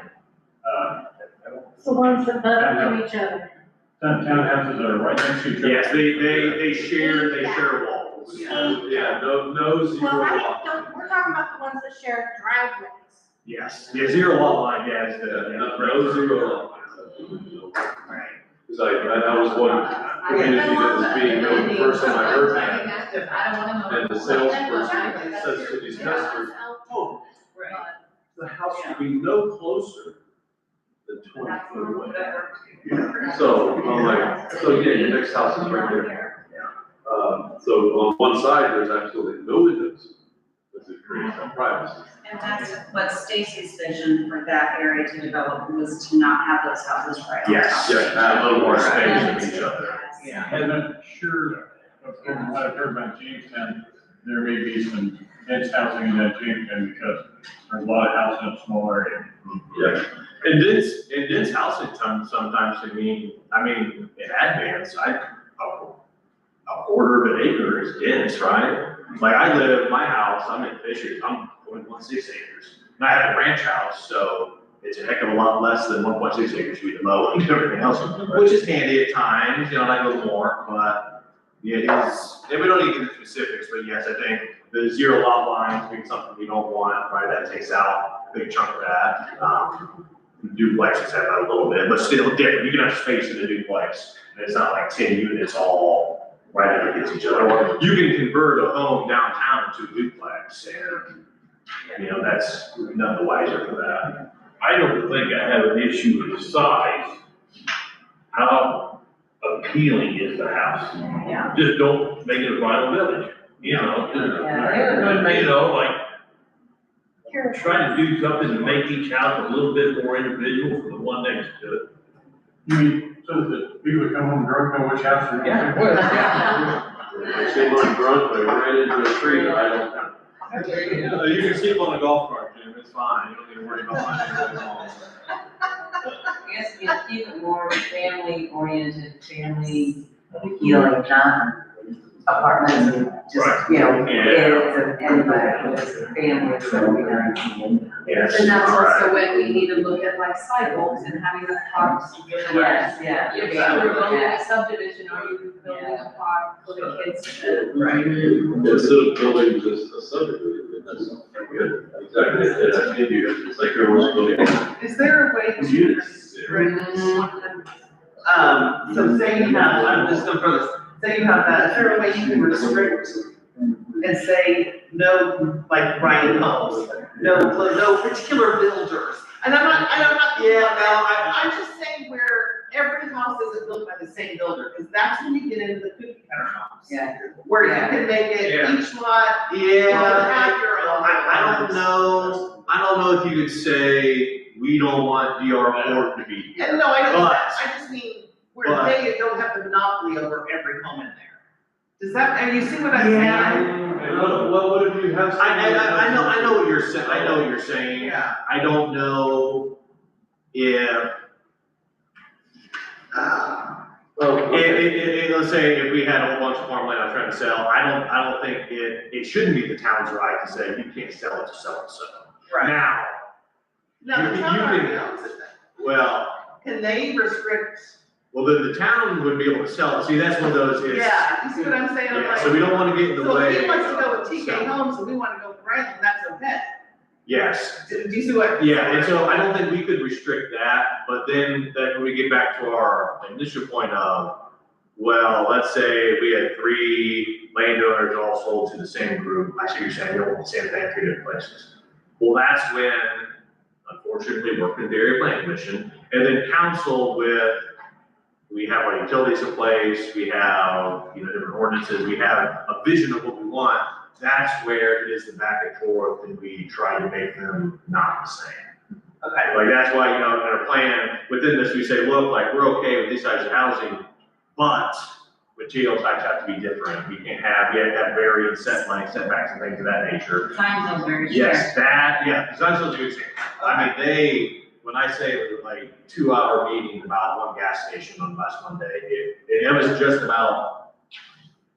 It's the ones that butt up to each other. townhouses that are right next to each other. Yes, they share walls. Yeah, no zero Well, lot. we're talking about the ones that share driveways. Yes, yeah, zero lot line, yeah, is No zero lot. Cause I was one community that was being built, the first time I heard that, and the salesperson says to these customers, oh, the house should be no closer than 20 foot away. So, I'm like, so yeah, your next house is right there. So on one side, there's absolutely no windows, because it creates some privacy. And that's what Stacy's vision for that area to develop was to not have those houses right on top. Yes, yeah, a little more space of each other. And I'm sure, from what I've heard about Jamestown, there may be some dense housing in that Jamestown because there's a lot of housing in a small area. Yeah. And dense housing sometimes can mean, in Advance, a quarter of an acre is dense, right? Like my house, I'm in Fishers, I'm 1.6 acres. And I have a ranch house, so it's a heck of a lot less than 1.6 acres to be the mow and everything else, which is handy at times, like a little more, but yeah, and we don't need to get into specifics, but yes, I think the zero lot lines being something we don't want, right, that takes out a big chunk of that. Duplexes have that a little bit, but still different, you can have space in a duplex, and it's not like 10 units all right up against each other. Or you can convert a home downtown to a duplex, and that's none the wiser for that. I don't think I have an issue with size. How appealing is the house? Yeah. Just don't make it a vinyl village. you know, Yeah. you know, like, try to do something to make each house a little bit more individual from the one next to it. You mean, so that people that come home drunk know which house they're Yeah. going I see mine drunk, I ran into a tree, I don't. You can sleep on a golf cart, Jim, it's fine, you don't need to worry about finding anything wrong. I guess we keep it more family oriented, family healing, not apartments and just, you know, kids and anybody, just families, so we don't. Yes. And that's also when we need to look at like sidewalks and having the parks. Yes, yeah. If you're building a subdivision, are you building a park for the kids to? Right. Instead of building just a subdivision, that's good. Exactly, that's good, it's like everyone's building. Is there a way to restrict, so say you have, I'm just gonna throw this, say you have that, is there a way you can restrict and say no, like Ryan Homes, no particular builders? And I'm not, I'm just saying where every house isn't built by the same builder, because that's when you get into the cookie cutter homes. Yeah. Where you can make it each lot, you can have your own. I don't know if you could say, we don't want DR Ford to be here. And no, I know But- that, I just mean, where but- they don't have the monopoly over every home in there. Does that, and you see what I'm saying? What if you have? I know what you're saying, I know what you're saying. Yeah. I don't know if, let's say if we had a whole bunch of farmland I'm trying to sell, I don't think it shouldn't be the town's right to say, you can't sell it to so-and-so. Right. Now, Now, the you town can- already owns it then. well, Can they restrict? well, the town would be able to sell it, see, that's one of those, is. Yeah, you see what I'm saying? I'm Yeah, like, so we don't wanna get in the so way. if he wants to go with of TK selling. Homes and we wanna go with Franklin, that's okay. Yes, Do you see what? yeah, and so I don't think we could restrict that, but then we get back to our initial point of, well, let's say we had 3 landowners all sold to the same group, I see you're saying, you don't want the same thing in 3 different places. Well, that's when, unfortunately, we're in the area plan commission, and then council with, we have our utilities in place, we have, different ordinances, we have a vision of what we want. That's where it is the back and forth, and we try to make them not the same. Okay. Like, that's why, in our plan, within this, we say, look, like, we're okay with these types of housing, but material types have to be different. We have to have varying setbacks and things of that nature. Signs are very strict. Yes, design zones are good example. I mean, when I say it was like 2-hour meeting about one gas station on last Monday, it was just about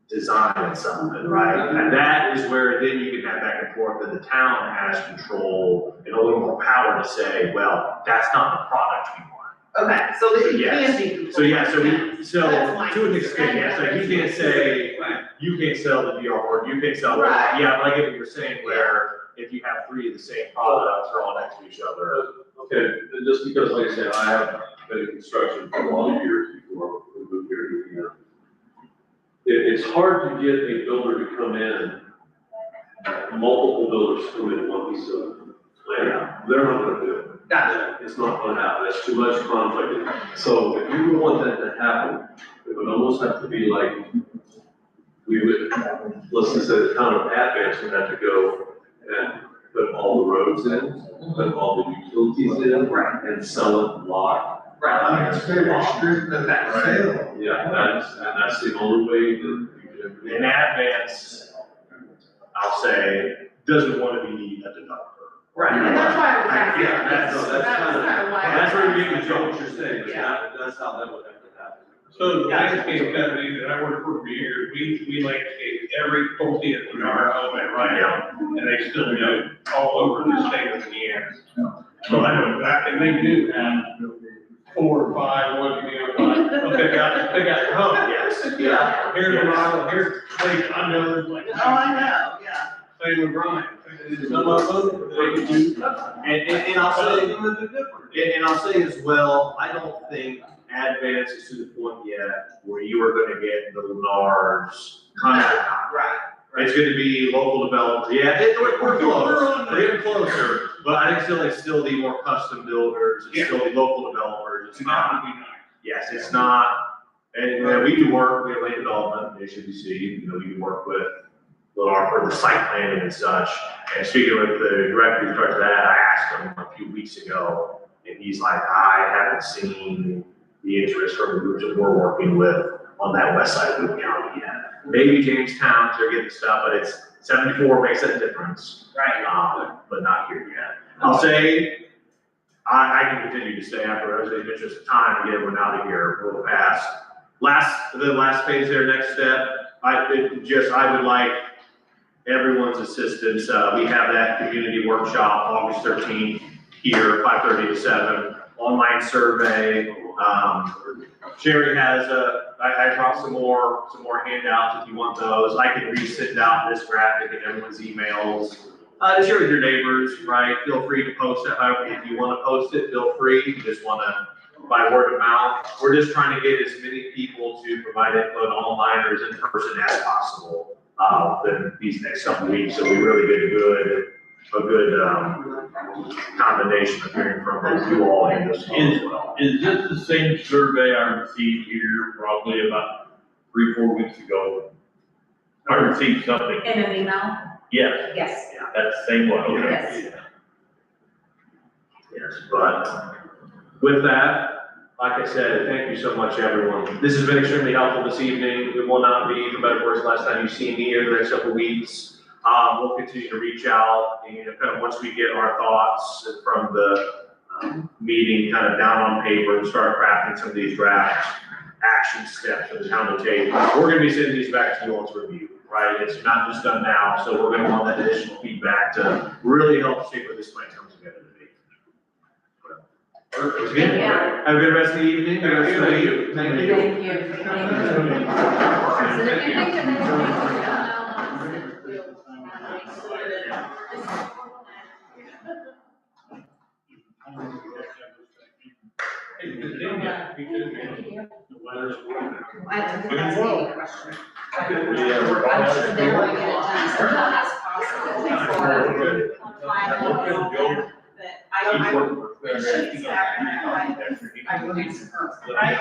design and something, right? And that is where then you can have back and forth, that the town has control and a little more power to say, well, that's not the product we want. Okay, so that you Yes. can be. controlled. So, That's fine. to an extent, yes, like, you can't say, Right. you can't sell the DR, or you can't sell, Right. yeah, but I get what you're saying, where if you have 3 of the same products, they're all next to each other. Okay, and just because, like I said, I have been in construction for a lot of years before we moved here, it's hard to get a builder to come in, multiple builders come in one piece of land, they're not gonna do it. Gotcha. It's not gonna happen, that's too much conflict. So if you want that to happen, it would almost have to be like, we would, let's just say the town of Advance would have to go and put all the roads in, put all the utilities in, and sell it lot. Right. Instead of restricting the sale. Yeah, that's the only way that you can. And Advance, I'll say, doesn't want to be a developer. Right, and that's why I was asking. Yeah, that's kind of- why. That's where you get That's what you're saying, Yeah. that's how that would have to happen. So the landscape company that I worked for years, we landscape every Pulte in our home at right now, and they still do it all over the state of Indiana. So I know that, and they do have 4 or 5, pick out your home. Yes. Yeah. Here's the model, here's, I know, there's like. Oh, I know, yeah. Same with Brian. Some of them, they do. And I'll say, and I'll say as well, I don't think Advance is to the point yet where you are gonna get the Lennar's kind of. Right. It's gonna be local developers, yeah, we're close, we're getting closer, but I think still, it's still the more custom builders, it's still the local developers, it's not, yes, it's not. And, we do work, we have land development, HCDC, we do work with Lennar for the site planning and such. And speaking with the director who started that, I asked him a few weeks ago, and he's like, I haven't seen the interest from the groups that we're working with on that west side of Boone County yet. Maybe Jamestown, they're getting stuff, but it's 74 makes that difference. Right. But not here yet. I'll say, I can continue to stay after everybody's interest of time to get everyone out of here a little fast. The last phase there, next step, I would like everyone's assistance. We have that community workshop August 13th here, 5:30 to 7, online survey. Sherry has I brought some more handouts if you want those. I can resend out this graphic in everyone's emails. To share with your neighbors, right? Feel free to post it. However, if you want to post it, feel free. You just want to by word of mouth. We're just trying to get as many people to provide input online or as in person as possible in these next couple of weeks. So we really get a good combination of hearing from both you all and this as well. Is this the same survey I received here probably about 3-4 weeks ago? I received something. In an email? Yes, Yes. that's the same one, okay. Yes. Yes, but with that, like I said, thank you so much, everyone. This has been extremely helpful this evening. It will not be, for better or worse, the last time you see me in the next couple of weeks. We'll continue to reach out and kind of once we get our thoughts from the meeting kind of down on paper and start crafting some of these draft action steps for the town to take. We're gonna be sending these back to you all to review, right? It's not just done now, so we're gonna want that additional feedback to really help shape where this plan comes together to be. Thank you. Have a good rest of the evening. Good rest of the week. Thank you. Thank you. So if you think of anything, I have to ask you a question. I'm sure they want to get it done as soon as possible. But I should stack and I will answer her. Right?